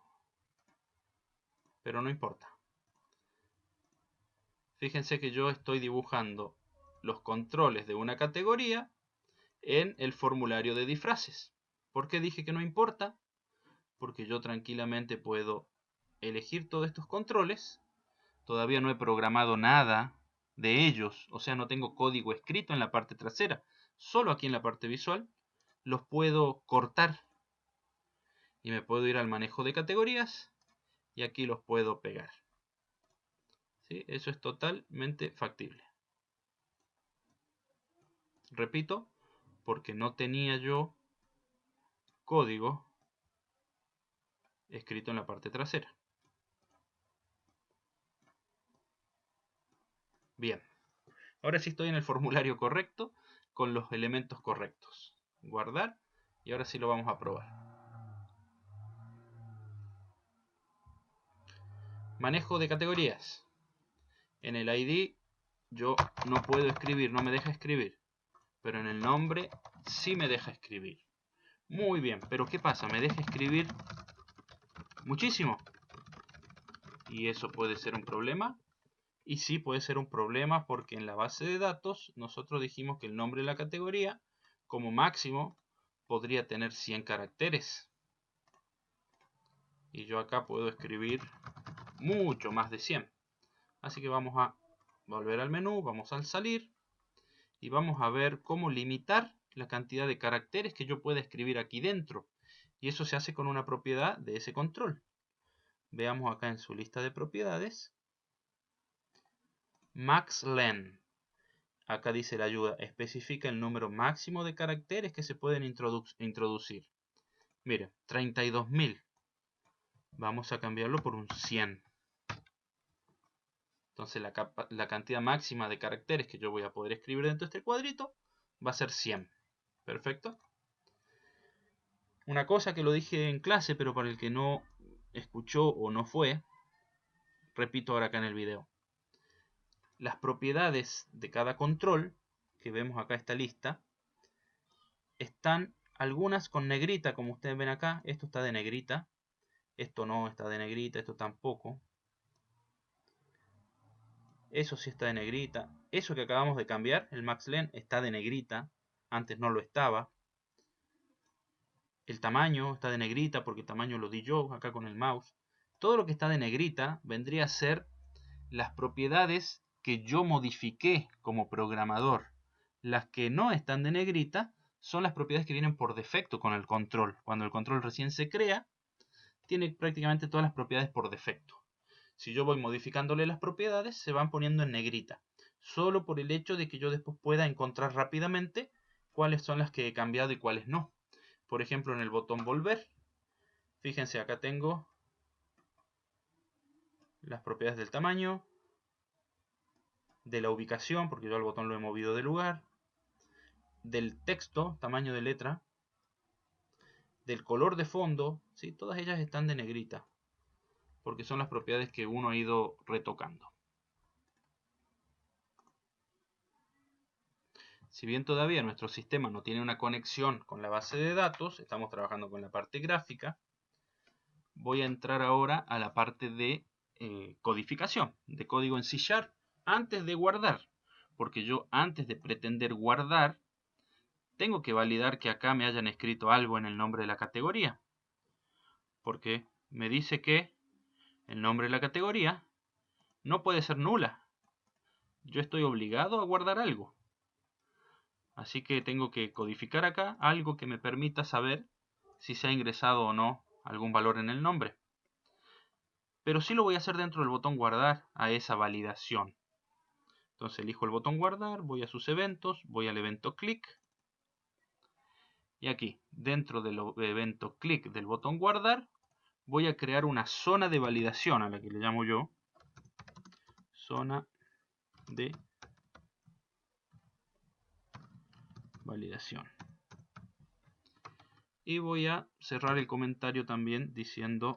pero no importa. Fíjense que yo estoy dibujando los controles de una categoría en el formulario de disfraces. ¿Por qué dije que no importa? Porque yo tranquilamente puedo elegir todos estos controles. Todavía no he programado nada de ellos, o sea, no tengo código escrito en la parte trasera, solo aquí en la parte visual. Los puedo cortar y me puedo ir al manejo de categorías y aquí los puedo pegar. ¿Sí? Eso es totalmente factible. Repito, porque no tenía yo código escrito en la parte trasera. Bien, ahora sí estoy en el formulario correcto con los elementos correctos. Guardar y ahora sí lo vamos a probar. Manejo de categorías. En el ID yo no puedo escribir, no me deja escribir, pero en el nombre sí me deja escribir. Muy bien, pero ¿qué pasa? Me deja escribir muchísimo. Y eso puede ser un problema. Y sí puede ser un problema porque en la base de datos nosotros dijimos que el nombre de la categoría como máximo podría tener 100 caracteres. Y yo acá puedo escribir mucho más de 100. Así que vamos a volver al menú, vamos al salir y vamos a ver cómo limitar la cantidad de caracteres que yo pueda escribir aquí dentro. Y eso se hace con una propiedad de ese control. Veamos acá en su lista de propiedades. MaxLen. Acá dice la ayuda, especifica el número máximo de caracteres que se pueden introducir. Mire, 32.000. Vamos a cambiarlo por un 100. Entonces la cantidad máxima de caracteres que yo voy a poder escribir dentro de este cuadrito va a ser 100. Perfecto. Una cosa que lo dije en clase, pero para el que no escuchó o no fue, repito ahora acá en el video. Las propiedades de cada control, que vemos acá esta lista, están algunas con negrita, como ustedes ven acá. Esto está de negrita, esto no está de negrita, esto tampoco. Eso sí está de negrita. Eso que acabamos de cambiar, el MaxLen, está de negrita. Antes no lo estaba. El tamaño está de negrita porque el tamaño lo di yo acá con el mouse. Todo lo que está de negrita vendría a ser las propiedades que yo modifiqué como programador. Las que no están de negrita son las propiedades que vienen por defecto con el control. Cuando el control recién se crea, tiene prácticamente todas las propiedades por defecto. Si yo voy modificándole las propiedades, se van poniendo en negrita. Solo por el hecho de que yo después pueda encontrar rápidamente cuáles son las que he cambiado y cuáles no. Por ejemplo, en el botón volver, fíjense, acá tengo las propiedades del tamaño, de la ubicación, porque yo al botón lo he movido de lugar, del texto, tamaño de letra, del color de fondo, ¿sí? Todas ellas están de negrita, porque son las propiedades que uno ha ido retocando. Si bien todavía nuestro sistema no tiene una conexión con la base de datos, estamos trabajando con la parte gráfica, voy a entrar ahora a la parte de codificación, de código en C#, antes de guardar, porque yo antes de pretender guardar, tengo que validar que acá me hayan escrito algo en el nombre de la categoría, porque me dice que el nombre de la categoría no puede ser nula. Yo estoy obligado a guardar algo. Así que tengo que codificar acá algo que me permita saber si se ha ingresado o no algún valor en el nombre. Pero sí lo voy a hacer dentro del botón guardar a esa validación. Entonces elijo el botón guardar, voy a sus eventos, voy al evento click. Y aquí, dentro del evento click del botón guardar, voy a crear una zona de validación a la que le llamo yo. Zona de validación. Y voy a cerrar el comentario también diciendo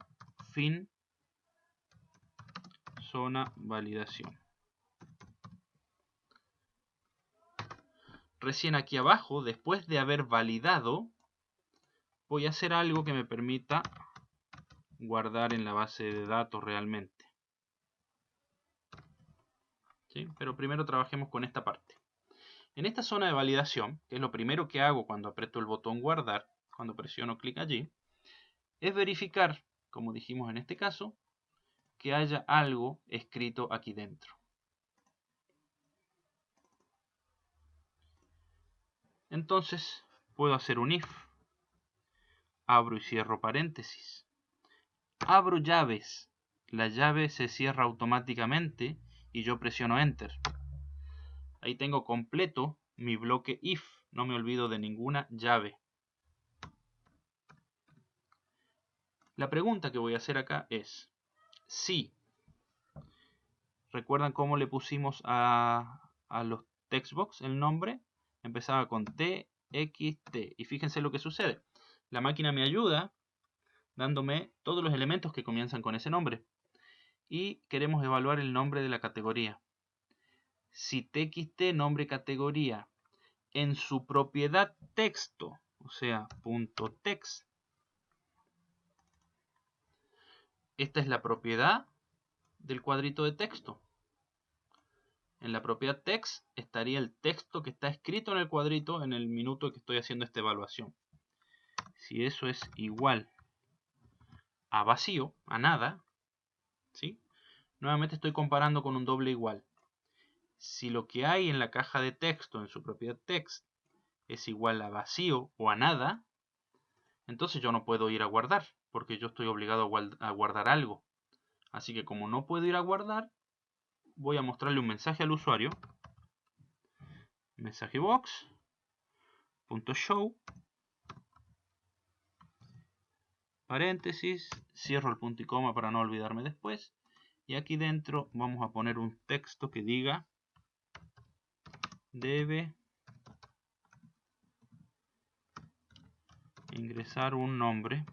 fin zona validación. Recién aquí abajo, después de haber validado, voy a hacer algo que me permita guardar en la base de datos realmente. ¿Sí? Pero primero trabajemos con esta parte. En esta zona de validación, que es lo primero que hago cuando aprieto el botón guardar, cuando presiono clic allí, es verificar, como dijimos en este caso, que haya algo escrito aquí dentro. Entonces puedo hacer un if, abro y cierro paréntesis, abro llaves, la llave se cierra automáticamente y yo presiono enter. Ahí tengo completo mi bloque if, no me olvido de ninguna llave. La pregunta que voy a hacer acá es, si, ¿recuerdan cómo le pusimos a los textbox el nombre? Empezaba con TXT y fíjense lo que sucede. La máquina me ayuda dándome todos los elementos que comienzan con ese nombre. Y queremos evaluar el nombre de la categoría. Si TXT nombre categoría en su propiedad texto, o sea, .text, esta es la propiedad del cuadrito de texto. En la propiedad text estaría el texto que está escrito en el cuadrito en el minuto que estoy haciendo esta evaluación. Si eso es igual a vacío, a nada, ¿sí? Nuevamente estoy comparando con un doble igual. Si lo que hay en la caja de texto en su propiedad text es igual a vacío o a nada, entonces yo no puedo ir a guardar, porque yo estoy obligado a guardar algo. Así que como no puedo ir a guardar, voy a mostrarle un mensaje al usuario. Mensaje box.show, paréntesis, cierro el punto y coma para no olvidarme después. Y aquí dentro vamos a poner un texto que diga debe ingresar un nombre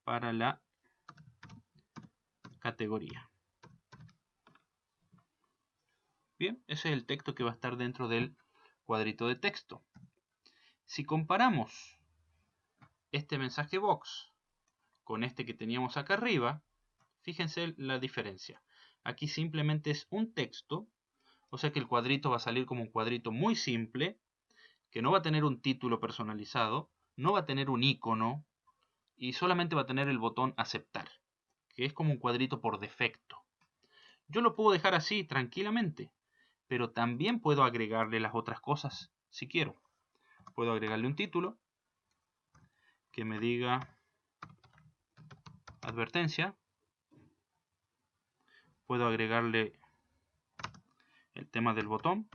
para la categoría. Bien, ese es el texto que va a estar dentro del cuadrito de texto. Si comparamos este mensaje box con este que teníamos acá arriba, fíjense la diferencia. Aquí simplemente es un texto, o sea que el cuadrito va a salir como un cuadrito muy simple, que no va a tener un título personalizado, no va a tener un icono y solamente va a tener el botón aceptar, que es como un cuadrito por defecto. Yo lo puedo dejar así tranquilamente, pero también puedo agregarle las otras cosas si quiero. Puedo agregarle un título que me diga advertencia. Puedo agregarle el tema del botón,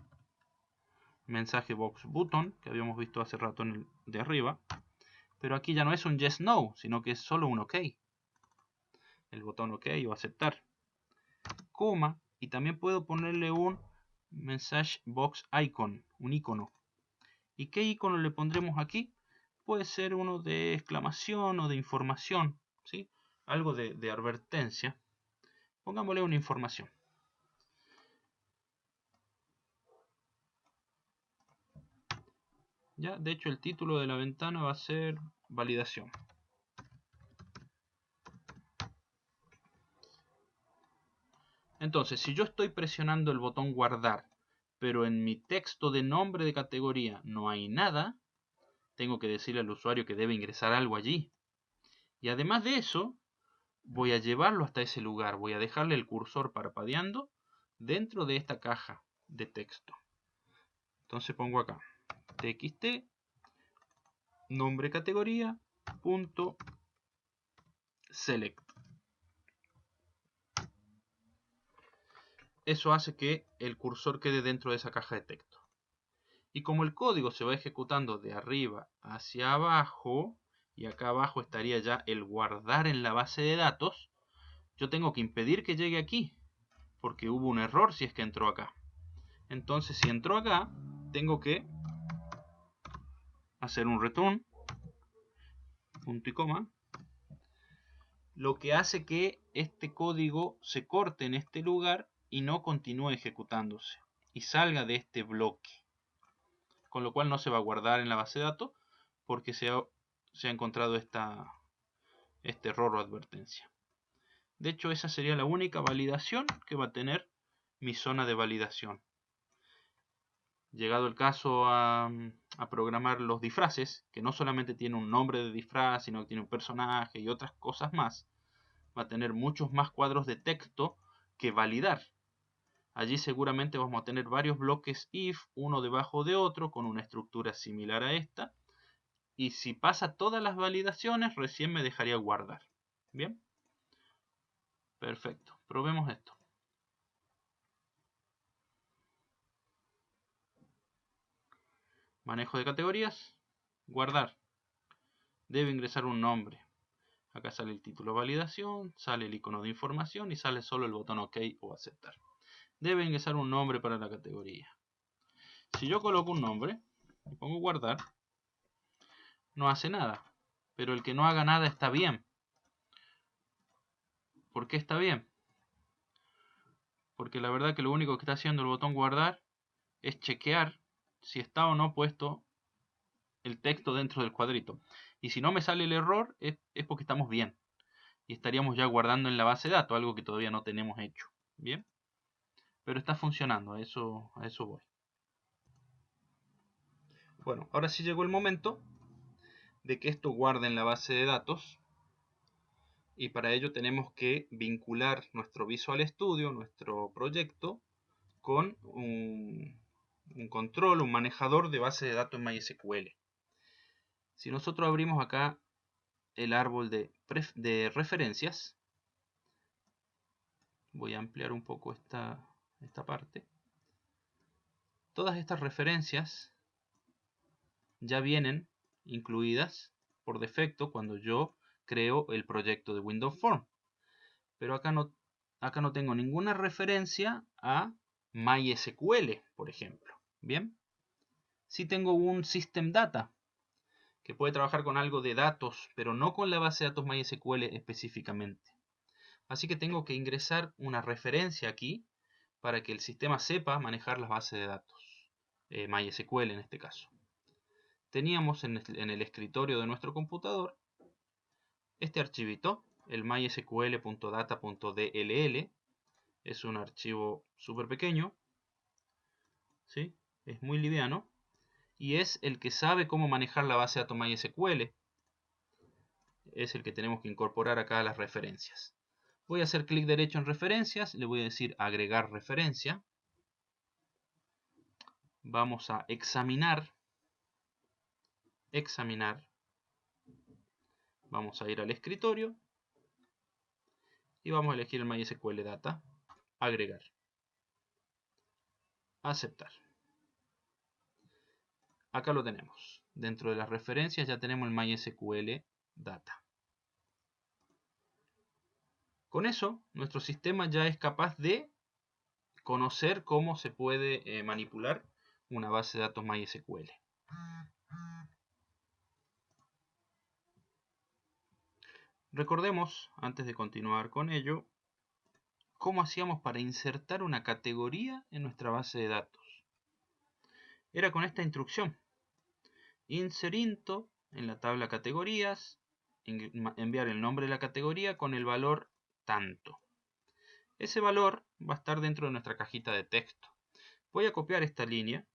mensaje box button, que habíamos visto hace rato en el de arriba, pero aquí ya no es un yes no, sino que es solo un ok, el botón ok o aceptar, coma, y también puedo ponerle un message box icon, un icono. ¿Y qué icono le pondremos aquí? Puede ser uno de exclamación o de información, ¿sí? Algo de advertencia. Pongámosle una información. Ya, de hecho el título de la ventana va a ser validación. Entonces, si yo estoy presionando el botón guardar, pero en mi texto de nombre de categoría no hay nada, tengo que decirle al usuario que debe ingresar algo allí. Y además de eso, voy a llevarlo hasta ese lugar. Voy a dejarle el cursor parpadeando dentro de esta caja de texto. Entonces pongo acá txt nombre categoría punto select. Eso hace que el cursor quede dentro de esa caja de texto. Y como el código se va ejecutando de arriba hacia abajo, y acá abajo estaría ya el guardar en la base de datos, yo tengo que impedir que llegue aquí, porque hubo un error si es que entró acá. Entonces si entró acá, tengo que hacer un return, punto y coma, lo que hace que este código se corte en este lugar y no continúe ejecutándose, y salga de este bloque. Con lo cual no se va a guardar en la base de datos, porque se ha encontrado este error o advertencia. De hecho, esa sería la única validación que va a tener mi zona de validación. Llegado el caso a programar los disfraces, que no solamente tiene un nombre de disfraz, sino que tiene un personaje y otras cosas más, va a tener muchos más cuadros de texto que validar. Allí seguramente vamos a tener varios bloques if, uno debajo de otro, con una estructura similar a esta. Y si pasa todas las validaciones, recién me dejaría guardar. ¿Bien? Perfecto. Probemos esto. Manejo de categorías. Guardar. Debe ingresar un nombre. Acá sale el título validación, sale el icono de información y sale solo el botón OK o aceptar. Debe ingresar un nombre para la categoría. Si yo coloco un nombre y pongo guardar, no hace nada. Pero el que no haga nada está bien. ¿Por qué está bien? Porque la verdad que lo único que está haciendo el botón guardar es chequear si está o no puesto el texto dentro del cuadrito. Y si no me sale el error, es porque estamos bien. Y estaríamos ya guardando en la base de datos, algo que todavía no tenemos hecho. ¿Bien? Pero está funcionando, a eso voy. Bueno, ahora sí llegó el momento de que esto guarde en la base de datos. Y para ello tenemos que vincular nuestro Visual Studio, nuestro proyecto, con un control, un manejador de base de datos en MySQL. Si nosotros abrimos acá el árbol de referencias, voy a ampliar un poco esta parte. Todas estas referencias ya vienen incluidas por defecto cuando yo creo el proyecto de Windows Form. Pero acá no tengo ninguna referencia a MySQL, por ejemplo. ¿Bien? Sí tengo un System Data, que puede trabajar con algo de datos, pero no con la base de datos MySQL específicamente. Así que tengo que ingresar una referencia aquí para que el sistema sepa manejar las bases de datos. MySQL en este caso. Teníamos en el escritorio de nuestro computador este archivito, el mysql.data.dll. Es un archivo súper pequeño, ¿sí? Es muy liviano y es el que sabe cómo manejar la base de datos MySQL. Es el que tenemos que incorporar acá a las referencias. Voy a hacer clic derecho en referencias, le voy a decir agregar referencia. Vamos a examinar. Vamos a ir al escritorio y vamos a elegir el MySQL Data, agregar, aceptar. Acá lo tenemos. Dentro de las referencias ya tenemos el MySQL Data. Con eso, nuestro sistema ya es capaz de conocer cómo se puede manipular una base de datos MySQL. Recordemos, antes de continuar con ello, cómo hacíamos para insertar una categoría en nuestra base de datos. Era con esta instrucción. Inserinto en la tabla categorías, enviar el nombre de la categoría con el valor tanto. Ese valor va a estar dentro de nuestra cajita de texto. Voy a copiar esta línea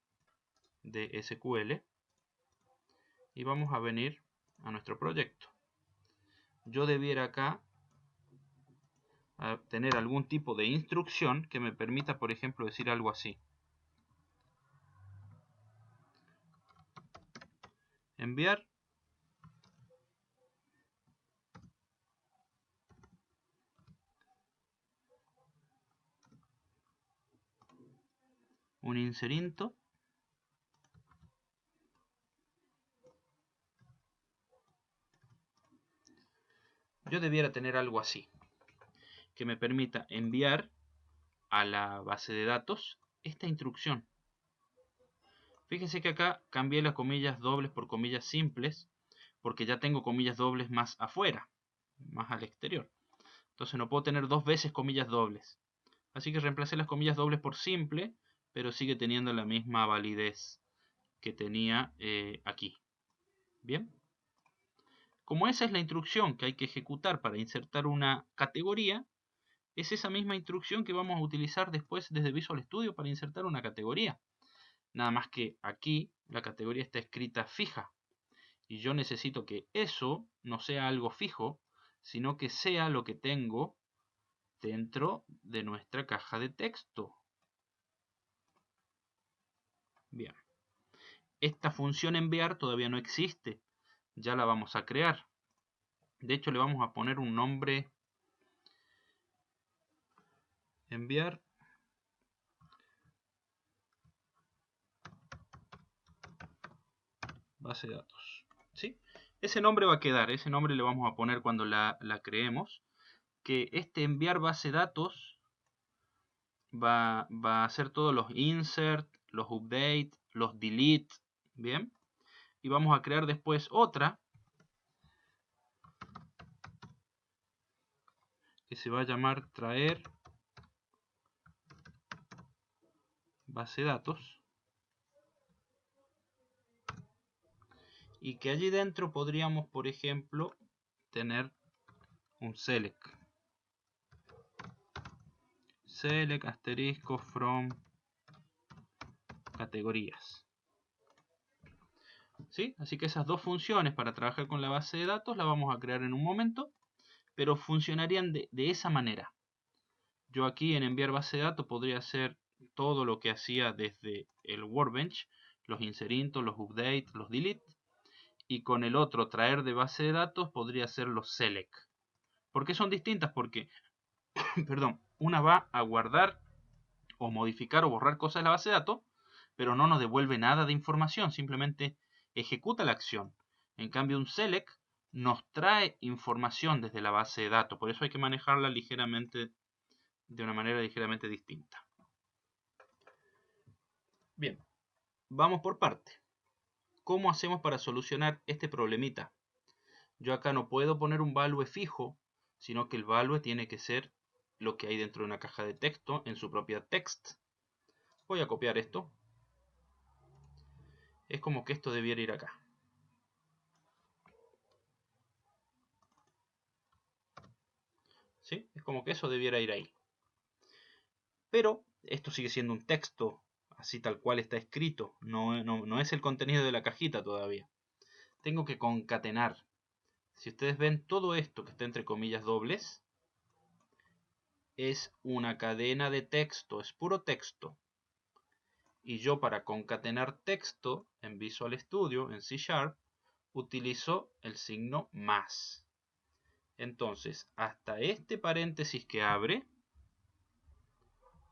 de SQL y vamos a venir a nuestro proyecto. Yo debiera acá tener algún tipo de instrucción que me permita, por ejemplo, decir algo así. Enviar un inserinto yo debiera tener algo así que me permita enviar a la base de datos esta instrucción. Fíjense que acá cambié las comillas dobles por comillas simples porque ya tengo comillas dobles más afuera, más al exterior. Entonces no puedo tener dos veces comillas dobles. Así que reemplacé las comillas dobles por simple, pero sigue teniendo la misma validez que tenía aquí. Bien. Como esa es la instrucción que hay que ejecutar para insertar una categoría, es esa misma instrucción que vamos a utilizar después desde Visual Studio para insertar una categoría. Nada más que aquí la categoría está escrita fija. Y yo necesito que eso no sea algo fijo, sino que sea lo que tengo dentro de nuestra caja de texto. Bien. Esta función enviar todavía no existe. Ya la vamos a crear. De hecho, le vamos a poner un nombre. Enviar. Base de datos. ¿Sí? Ese nombre va a quedar. Ese nombre le vamos a poner cuando la creemos. Que este enviar base de datos va a hacer todos los insert, los update, los delete. Bien. Y vamos a crear después otra que se va a llamar traer base de datos. Y que allí dentro podríamos, por ejemplo, tener un select. Select asterisco from categorías. ¿Sí? Así que esas dos funciones para trabajar con la base de datos las vamos a crear en un momento, pero funcionarían de esa manera. Yo aquí en enviar base de datos podría hacer todo lo que hacía desde el Workbench, los inserintos, los update, los delete, y con el otro traer de base de datos podría hacer los select. ¿Por qué son distintas? Porque perdón, una va a guardar o modificar o borrar cosas de la base de datos, pero no nos devuelve nada de información, simplemente ejecuta la acción. En cambio, un select nos trae información desde la base de datos, por eso hay que manejarla ligeramente, de una manera ligeramente distinta. Bien, vamos por parte. ¿Cómo hacemos para solucionar este problemita? Yo acá no puedo poner un value fijo, sino que el value tiene que ser lo que hay dentro de una caja de texto en su propia text. Voy a copiar esto es como que esto debiera ir acá. ¿Sí? Es como que eso debiera ir ahí. Pero esto sigue siendo un texto, así tal cual está escrito. No es el contenido de la cajita todavía. Tengo que concatenar. Si ustedes ven todo esto que está entre comillas dobles, es una cadena de texto, es puro texto. Y yo para concatenar texto en Visual Studio, en C#, utilizo el signo más. Entonces, hasta este paréntesis que abre,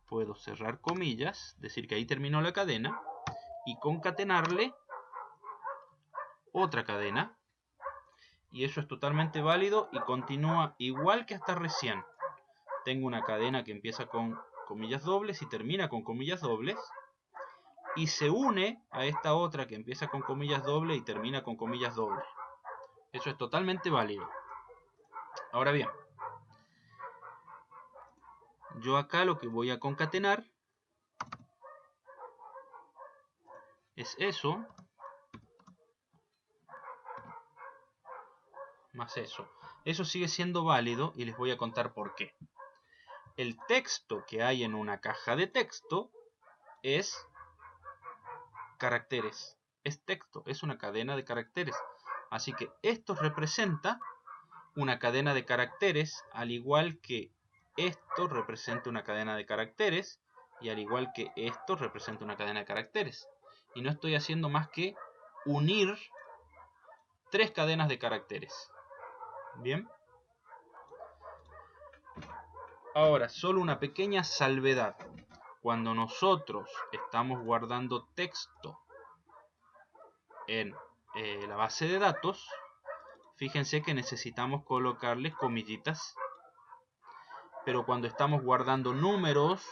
puedo cerrar comillas, decir que ahí terminó la cadena, y concatenarle otra cadena. Y eso es totalmente válido y continúa igual que hasta recién. Tengo una cadena que empieza con comillas dobles y termina con comillas dobles. Y se une a esta otra que empieza con comillas dobles y termina con comillas dobles. Eso es totalmente válido. Ahora bien, yo acá lo que voy a concatenar es eso más eso. Eso sigue siendo válido y les voy a contar por qué. El texto que hay en una caja de texto es caracteres. Es texto, es una cadena de caracteres. Así que esto representa una cadena de caracteres, al igual que esto representa una cadena de caracteres, y al igual que esto representa una cadena de caracteres. Y no estoy haciendo más que unir tres cadenas de caracteres. Bien. Ahora, solo una pequeña salvedad. Cuando nosotros estamos guardando texto en la base de datos, fíjense que necesitamos colocarle comillitas. Pero cuando estamos guardando números,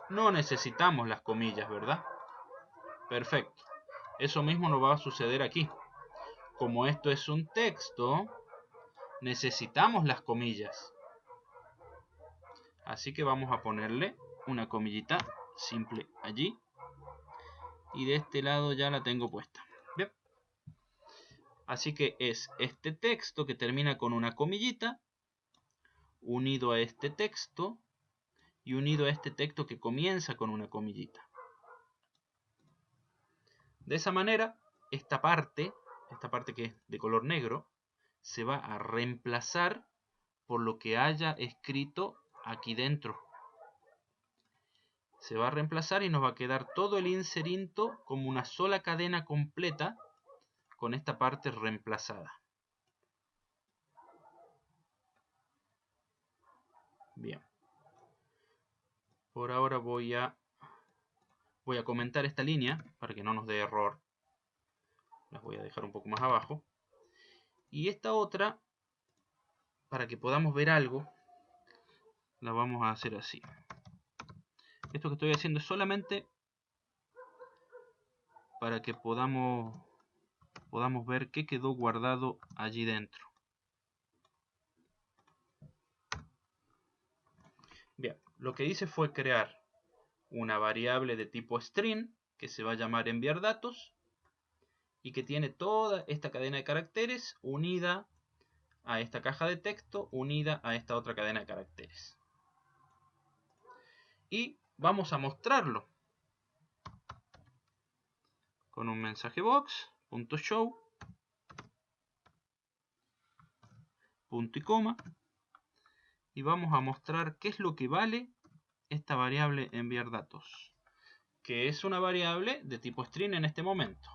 no necesitamos las comillas, ¿verdad? Perfecto. Eso mismo nos va a suceder aquí. Como esto es un texto, necesitamos las comillas. Así que vamos a ponerle una comillita simple allí. Y de este lado ya la tengo puesta. Bien. Así que es este texto que termina con una comillita, unido a este texto, y unido a este texto que comienza con una comillita. De esa manera, esta parte que es de color negro, se va a reemplazar por lo que haya escrito aquí dentro. Se va a reemplazar y nos va a quedar todo el inserinto como una sola cadena completa con esta parte reemplazada. Bien. Por ahora voy a comentar esta línea para que no nos dé error. Las voy a dejar un poco más abajo. Y esta otra, para que podamos ver algo, la vamos a hacer así. Esto que estoy haciendo es solamente para que podamos ver qué quedó guardado allí dentro. Bien, lo que hice fue crear una variable de tipo string que se va a llamar enviar datos y que tiene toda esta cadena de caracteres unida a esta caja de texto, unida a esta otra cadena de caracteres. Y vamos a mostrarlo con un mensaje box, .show, punto y coma, y vamos a mostrar qué es lo que vale esta variable enviar datos, que es una variable de tipo string en este momento.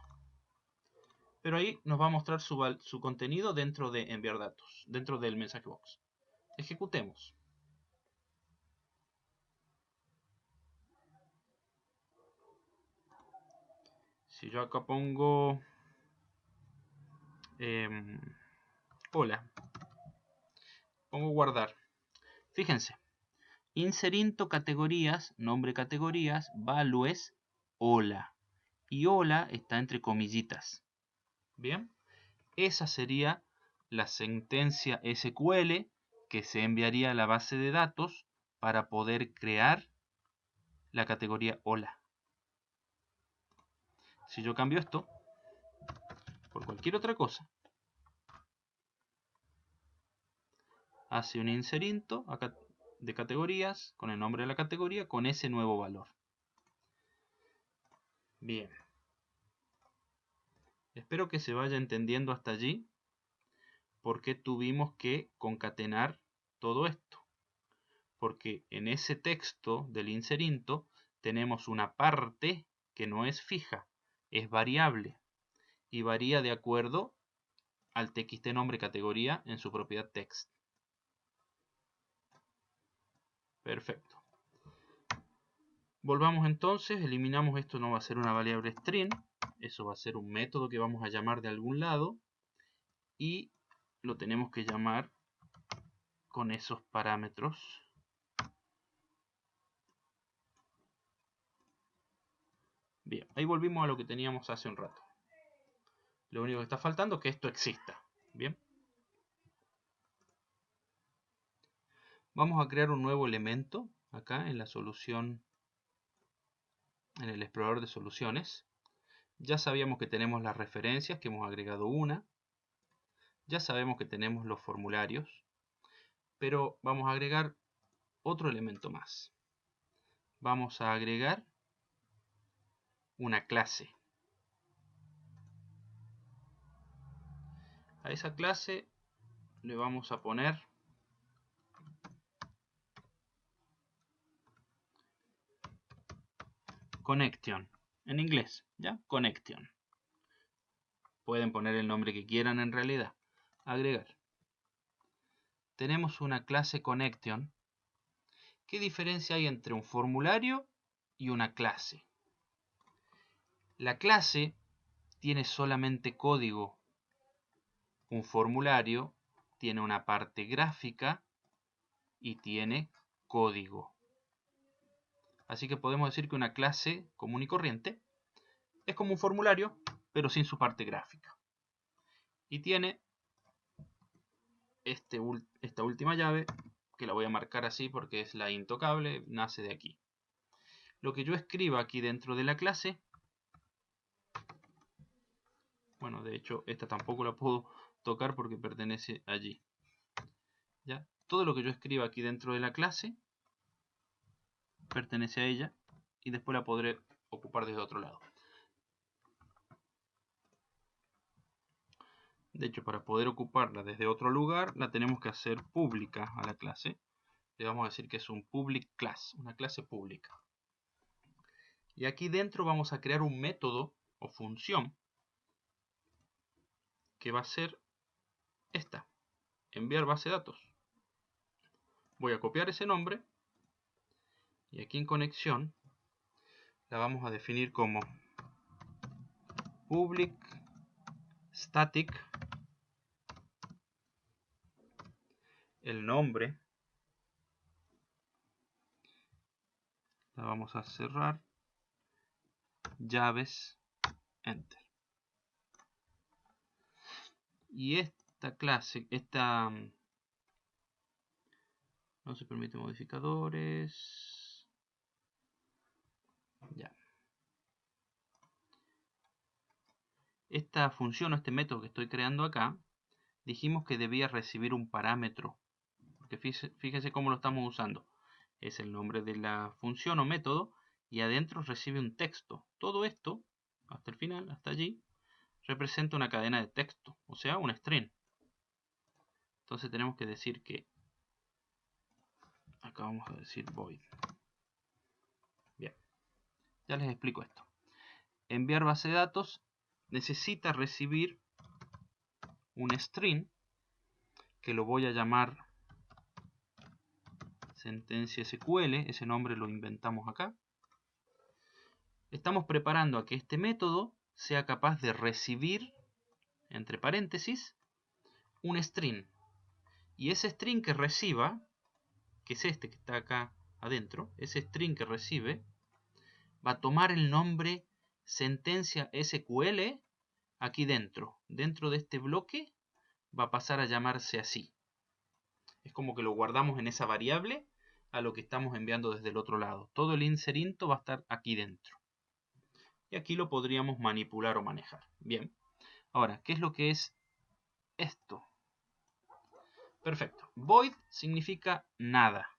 Pero ahí nos va a mostrar su contenido dentro de enviar datos, dentro del mensaje box. Ejecutemos. Si yo acá pongo hola, pongo guardar. Fíjense, inserinto categorías, nombre categorías, values, hola. Y hola está entre comillitas. Bien, esa sería la sentencia SQL que se enviaría a la base de datos para poder crear la categoría hola. Si yo cambio esto por cualquier otra cosa, hace un inserinto acá de categorías con el nombre de la categoría con ese nuevo valor. Bien. Espero que se vaya entendiendo hasta allí por qué tuvimos que concatenar todo esto. Porque en ese texto del inserinto tenemos una parte que no es fija, es variable y varía de acuerdo al txt nombre categoría en su propiedad text. Perfecto. Volvamos entonces, eliminamos esto, no va a ser una variable string, eso va a ser un método que vamos a llamar de algún lado y lo tenemos que llamar con esos parámetros. Bien, ahí volvimos a lo que teníamos hace un rato. Lo único que está faltando es que esto exista. Bien. Vamos a crear un nuevo elemento acá en la solución, en el explorador de soluciones. Ya sabíamos que tenemos las referencias, que hemos agregado una. Ya sabemos que tenemos los formularios, pero vamos a agregar otro elemento más. Vamos a agregar una clase. A esa clase le vamos a poner connection, en inglés, ¿ya? Connection. Pueden poner el nombre que quieran en realidad. Agregar. Tenemos una clase connection. ¿Qué diferencia hay entre un formulario y una clase? La clase tiene solamente código. Un formulario tiene una parte gráfica y tiene código. Así que podemos decir que una clase común y corriente es como un formulario, pero sin su parte gráfica. Y tiene esta última llave, que la voy a marcar así porque es la intocable, nace de aquí. Lo que yo escriba aquí dentro de la clase, bueno, de hecho esta tampoco la puedo tocar porque pertenece allí. ¿Ya? Todo lo que yo escriba aquí dentro de la clase pertenece a ella y después la podré ocupar desde otro lado. De hecho, para poder ocuparla desde otro lugar, la tenemos que hacer pública a la clase. Le vamos a decir que es un public class, una clase pública. Y aquí dentro vamos a crear un método o función que va a ser esta, enviar base de datos. Voy a copiar ese nombre y aquí en conexión la vamos a definir como public static, el nombre, la vamos a cerrar, llaves, enter. Y esta clase, no se permiten modificadores. Ya. Esta función o este método que estoy creando acá, dijimos que debía recibir un parámetro. Porque fíjense cómo lo estamos usando. Es el nombre de la función o método y adentro recibe un texto. Todo esto, hasta el final, hasta allí, representa una cadena de texto, o sea, un string. Entonces tenemos que decir que, acá vamos a decir void. Bien, ya les explico esto. Enviar base de datos necesita recibir un string que lo voy a llamar sentencia SQL, ese nombre lo inventamos acá. Estamos preparando a que este método sea capaz de recibir, entre paréntesis, un string. Y ese string que reciba, que es este que está acá adentro, ese string que recibe, va a tomar el nombre sentencia SQL aquí dentro. Dentro de este bloque va a pasar a llamarse así. Es como que lo guardamos en esa variable a lo que estamos enviando desde el otro lado. Todo el inserinto va a estar aquí dentro. y aquí lo podríamos manipular o manejar. Bien, ahora, ¿qué es lo que es esto? Perfecto. Void significa nada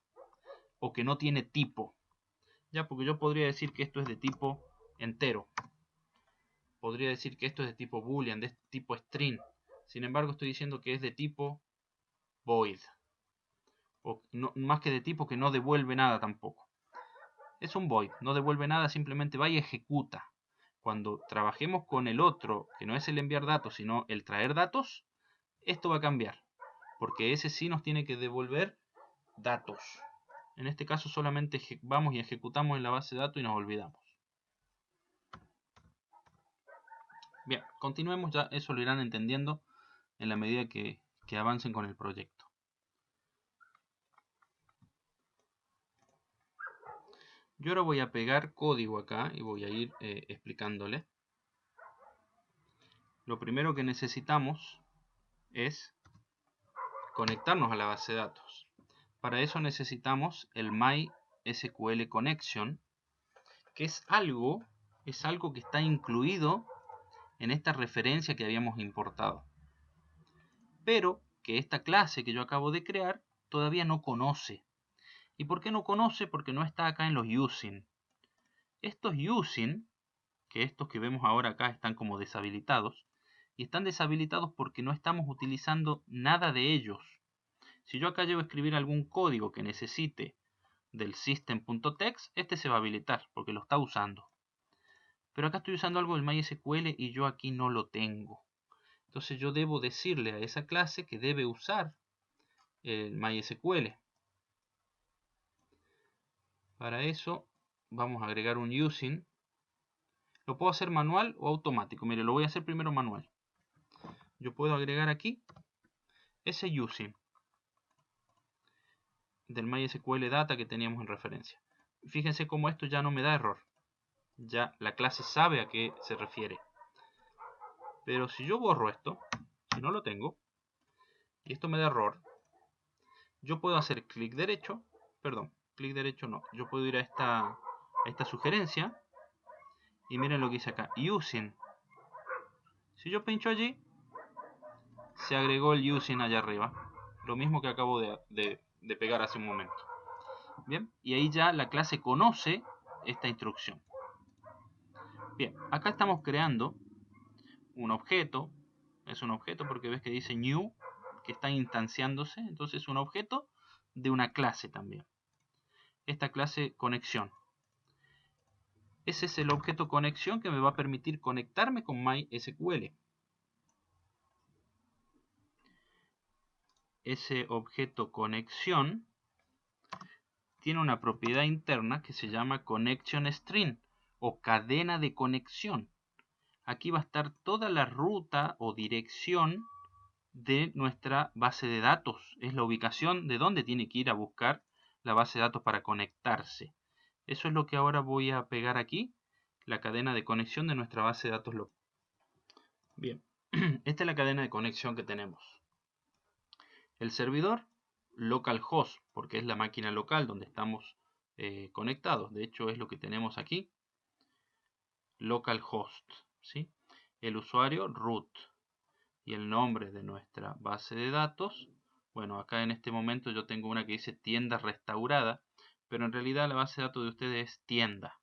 o que no tiene tipo. Ya, porque yo podría decir que esto es de tipo entero. Podría decir que esto es de tipo boolean, de tipo string. Sin embargo, estoy diciendo que es de tipo void. O no, más que de tipo que no devuelve nada tampoco. Es un void, no devuelve nada, simplemente va y ejecuta. Cuando trabajemos con el otro, que no es el enviar datos, sino el traer datos, esto va a cambiar. Porque ese sí nos tiene que devolver datos. En este caso solamente vamos y ejecutamos en la base de datos y nos olvidamos. Bien, continuemos, ya eso lo irán entendiendo en la medida que avancen con el proyecto. Yo ahora voy a pegar código acá y voy a ir explicándole. Lo primero que necesitamos es conectarnos a la base de datos. Para eso necesitamos el MySQL Connection, que es algo que está incluido en esta referencia que habíamos importado, pero que esta clase que yo acabo de crear todavía no conoce. ¿Y por qué no conoce? Porque no está acá en los using. Estos using, que estos que vemos ahora acá están como deshabilitados, y están deshabilitados porque no estamos utilizando nada de ellos. Si yo acá llego a escribir algún código que necesite del system.txt, este se va a habilitar porque lo está usando. Pero acá estoy usando algo del MySQL y yo aquí no lo tengo. Entonces yo debo decirle a esa clase que debe usar el MySQL. Para eso vamos a agregar un using. Lo puedo hacer manual o automático. Mire, lo voy a hacer primero manual. Yo puedo agregar aquí ese using del MySQL data que teníamos en referencia. Fíjense cómo esto ya no me da error. Ya la clase sabe a qué se refiere. Pero si yo borro esto, si no lo tengo, y esto me da error, yo puedo hacer clic derecho, perdón, clic derecho no, yo puedo ir a esta sugerencia, y miren lo que dice acá, using. Si yo pincho allí, se agregó el using allá arriba, lo mismo que acabo de pegar hace un momento. Bien, y ahí ya la clase conoce esta instrucción. Bien, acá estamos creando un objeto, es un objeto porque ves que dice new, que está instanciándose, entonces es un objeto de una clase también. Esta clase conexión. Ese es el objeto conexión que me va a permitir conectarme con MySQL. Ese objeto conexión tiene una propiedad interna que se llama connection string o cadena de conexión. Aquí va a estar toda la ruta o dirección de nuestra base de datos. Es la ubicación de dónde tiene que ir a buscar la base de datos para conectarse. Eso es lo que ahora voy a pegar aquí, la cadena de conexión de nuestra base de datos local. Bien, esta es la cadena de conexión que tenemos. El servidor, localhost, porque es la máquina local donde estamos conectados. De hecho, es lo que tenemos aquí. Localhost, ¿sí? El usuario, root. Y el nombre de nuestra base de datos. Bueno, acá en este momento yo tengo una que dice tienda restaurada, pero en realidad la base de datos de ustedes es tienda.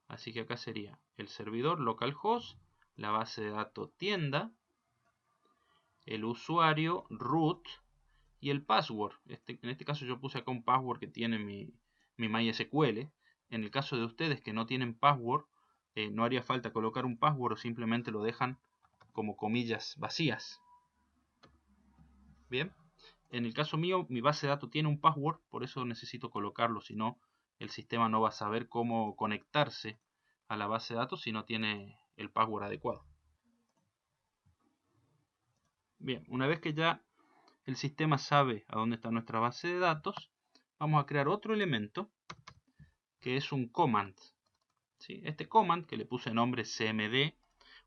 Así que acá sería el servidor localhost, la base de datos tienda, el usuario root y el password. En este caso yo puse acá un password que tiene mi MySQL. En el caso de ustedes que no tienen password, no haría falta colocar un password o simplemente lo dejan como comillas vacías. Bien, en el caso mío mi base de datos tiene un password, por eso necesito colocarlo, si no el sistema no va a saber cómo conectarse a la base de datos si no tiene el password adecuado. Bien, una vez que ya el sistema sabe a dónde está nuestra base de datos, vamos a crear otro elemento que es un command. ¿Sí? Este command, que le puse nombre cmd,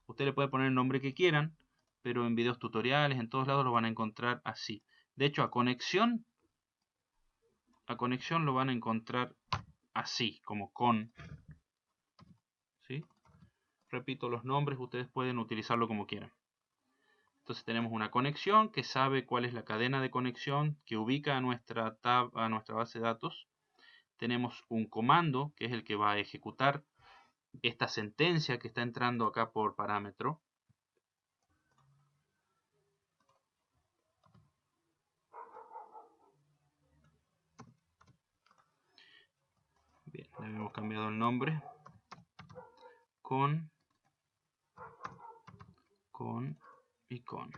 usted le puede poner el nombre que quieran, pero en videos tutoriales, en todos lados lo van a encontrar así. De hecho, a conexión lo van a encontrar así, como con Repito los nombres, ustedes pueden utilizarlo como quieran. Entonces tenemos una conexión que sabe cuál es la cadena de conexión que ubica a nuestra base de datos. Tenemos un comando que es el que va a ejecutar esta sentencia que está entrando acá por parámetro. Bien, le hemos cambiado el nombre con y con.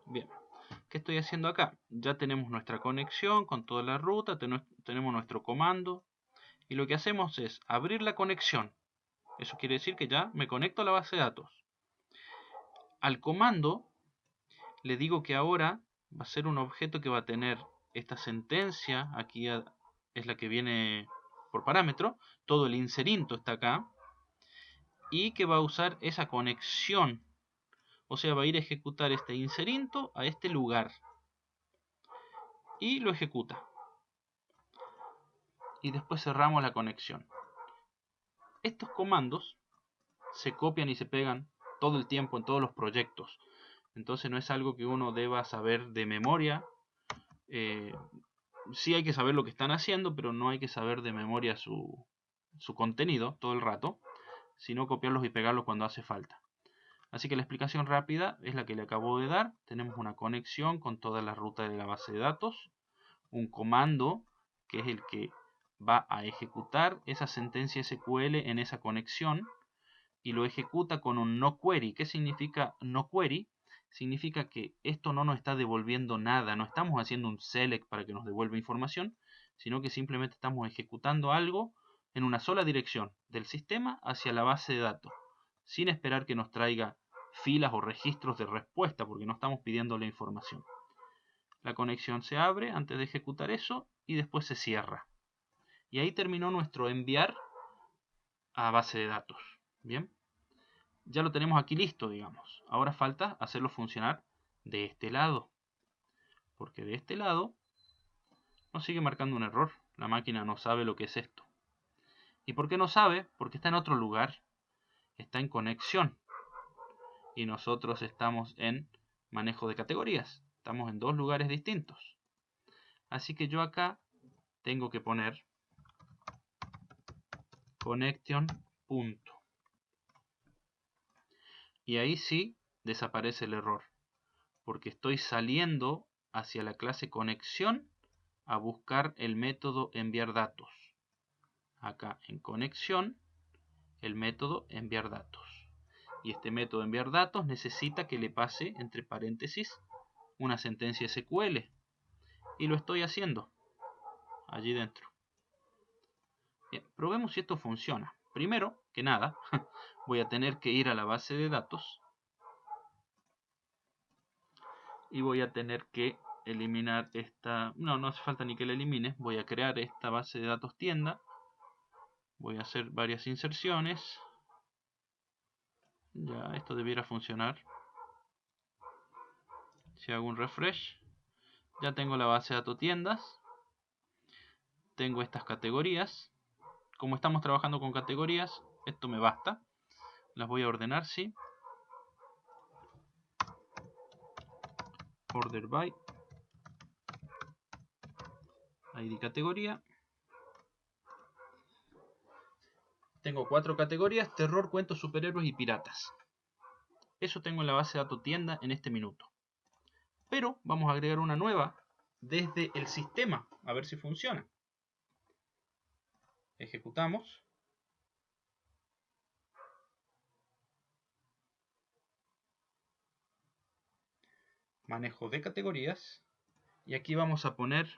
Bien, ¿qué estoy haciendo acá? Ya tenemos nuestra conexión con toda la ruta, tenemos nuestro comando y lo que hacemos es abrir la conexión. Eso quiere decir que ya me conecto a la base de datos. Al comando le digo que ahora va a ser un objeto que va a tener esta sentencia, aquí es la que viene por parámetro, todo el inserinto está acá, y que va a usar esa conexión, o sea, va a ir a ejecutar este inserinto a este lugar, y lo ejecuta. Y después cerramos la conexión. Estos comandos se copian y se pegan todo el tiempo en todos los proyectos. Entonces no es algo que uno deba saber de memoria. Sí hay que saber lo que están haciendo, pero no hay que saber de memoria su contenido todo el rato, sino copiarlos y pegarlos cuando hace falta. Así que la explicación rápida es la que le acabo de dar. Tenemos una conexión con toda la ruta de la base de datos, un comando que es el que va a ejecutar esa sentencia SQL en esa conexión y lo ejecuta con un no query. ¿Qué significa no query? Significa que esto no nos está devolviendo nada, no estamos haciendo un select para que nos devuelva información, sino que simplemente estamos ejecutando algo en una sola dirección, del sistema hacia la base de datos, sin esperar que nos traiga filas o registros de respuesta, porque no estamos pidiendo la información. La conexión se abre antes de ejecutar eso y después se cierra. Y ahí terminó nuestro enviar a base de datos. Bien, ya lo tenemos aquí listo, digamos. Ahora falta hacerlo funcionar de este lado, porque de este lado nos sigue marcando un error. La máquina no sabe lo que es esto. ¿Y por qué no sabe? Porque está en otro lugar. Está en conexión. Y nosotros estamos en manejo de categorías. Estamos en dos lugares distintos. Así que yo acá tengo que poner connection punto. Y ahí sí desaparece el error, porque estoy saliendo hacia la clase conexión a buscar el método enviar datos. Acá en conexión, el método enviar datos. Y este método enviar datos necesita que le pase entre paréntesis una sentencia SQL. Y lo estoy haciendo allí dentro. Bien, probemos si esto funciona. Primero que nada, voy a tener que ir a la base de datos y voy a tener que eliminar esta. No hace falta ni que la elimine. Voy a crear esta base de datos tienda. Voy a hacer varias inserciones. Ya, esto debiera funcionar. Si hago un refresh, ya tengo la base de datos tiendas. Tengo estas categorías. Como estamos trabajando con categorías, esto me basta. Las voy a ordenar, sí. Order by ID categoría. Tengo 4 categorías: terror, cuentos, superhéroes y piratas. Eso tengo en la base de datos tienda en este minuto. Pero vamos a agregar una nueva desde el sistema, a ver si funciona. Ejecutamos. Manejo de categorías. Y aquí vamos a poner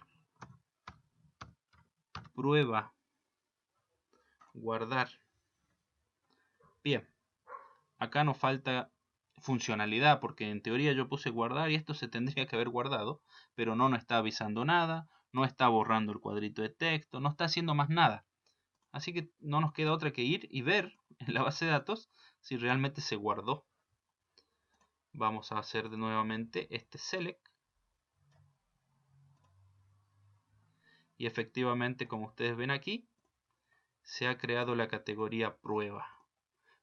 prueba. Guardar. Bien. Acá nos falta funcionalidad, porque en teoría yo puse guardar y esto se tendría que haber guardado, pero no nos está avisando nada, no está borrando el cuadrito de texto, no está haciendo más nada. Así que no nos queda otra que ir y ver en la base de datos si realmente se guardó. Vamos a hacer nuevamente este select. Y efectivamente, como ustedes ven aquí, se ha creado la categoría prueba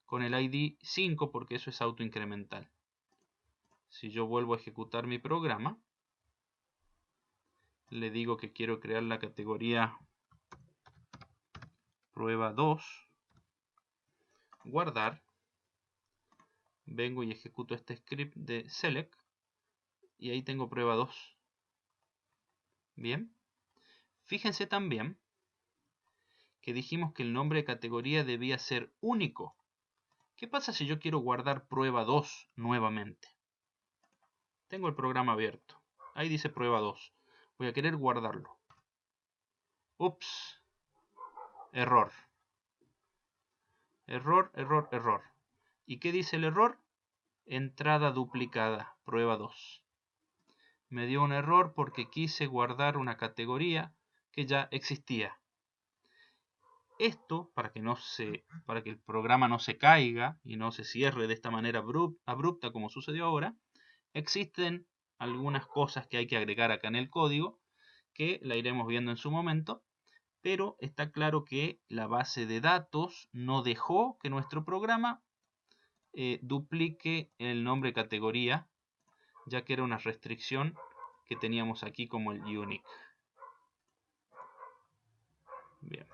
con el ID 5 porque eso es autoincremental. Si yo vuelvo a ejecutar mi programa, le digo que quiero crear la categoría prueba 2, guardar, vengo y ejecuto este script de select y ahí tengo prueba 2. Bien, fíjense también que dijimos que el nombre de categoría debía ser único. ¿Qué pasa si yo quiero guardar prueba 2 nuevamente? Tengo el programa abierto. Ahí dice prueba 2. Voy a querer guardarlo. Ups. Error. Error, error, error. ¿Y qué dice el error? Entrada duplicada, prueba 2. Me dio un error porque quise guardar una categoría que ya existía. Esto, para que el programa no se caiga y no se cierre de esta manera abrupta como sucedió ahora, existen algunas cosas que hay que agregar acá en el código, que la iremos viendo en su momento, pero está claro que la base de datos no dejó que nuestro programa duplique el nombre categoría, ya que era una restricción que teníamos aquí como el unique. Bien.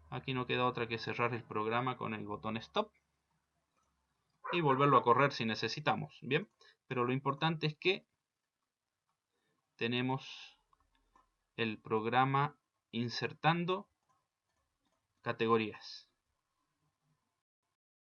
Aquí no queda otra que cerrar el programa con el botón stop y volverlo a correr si necesitamos. Bien, pero lo importante es que tenemos el programa insertando categorías.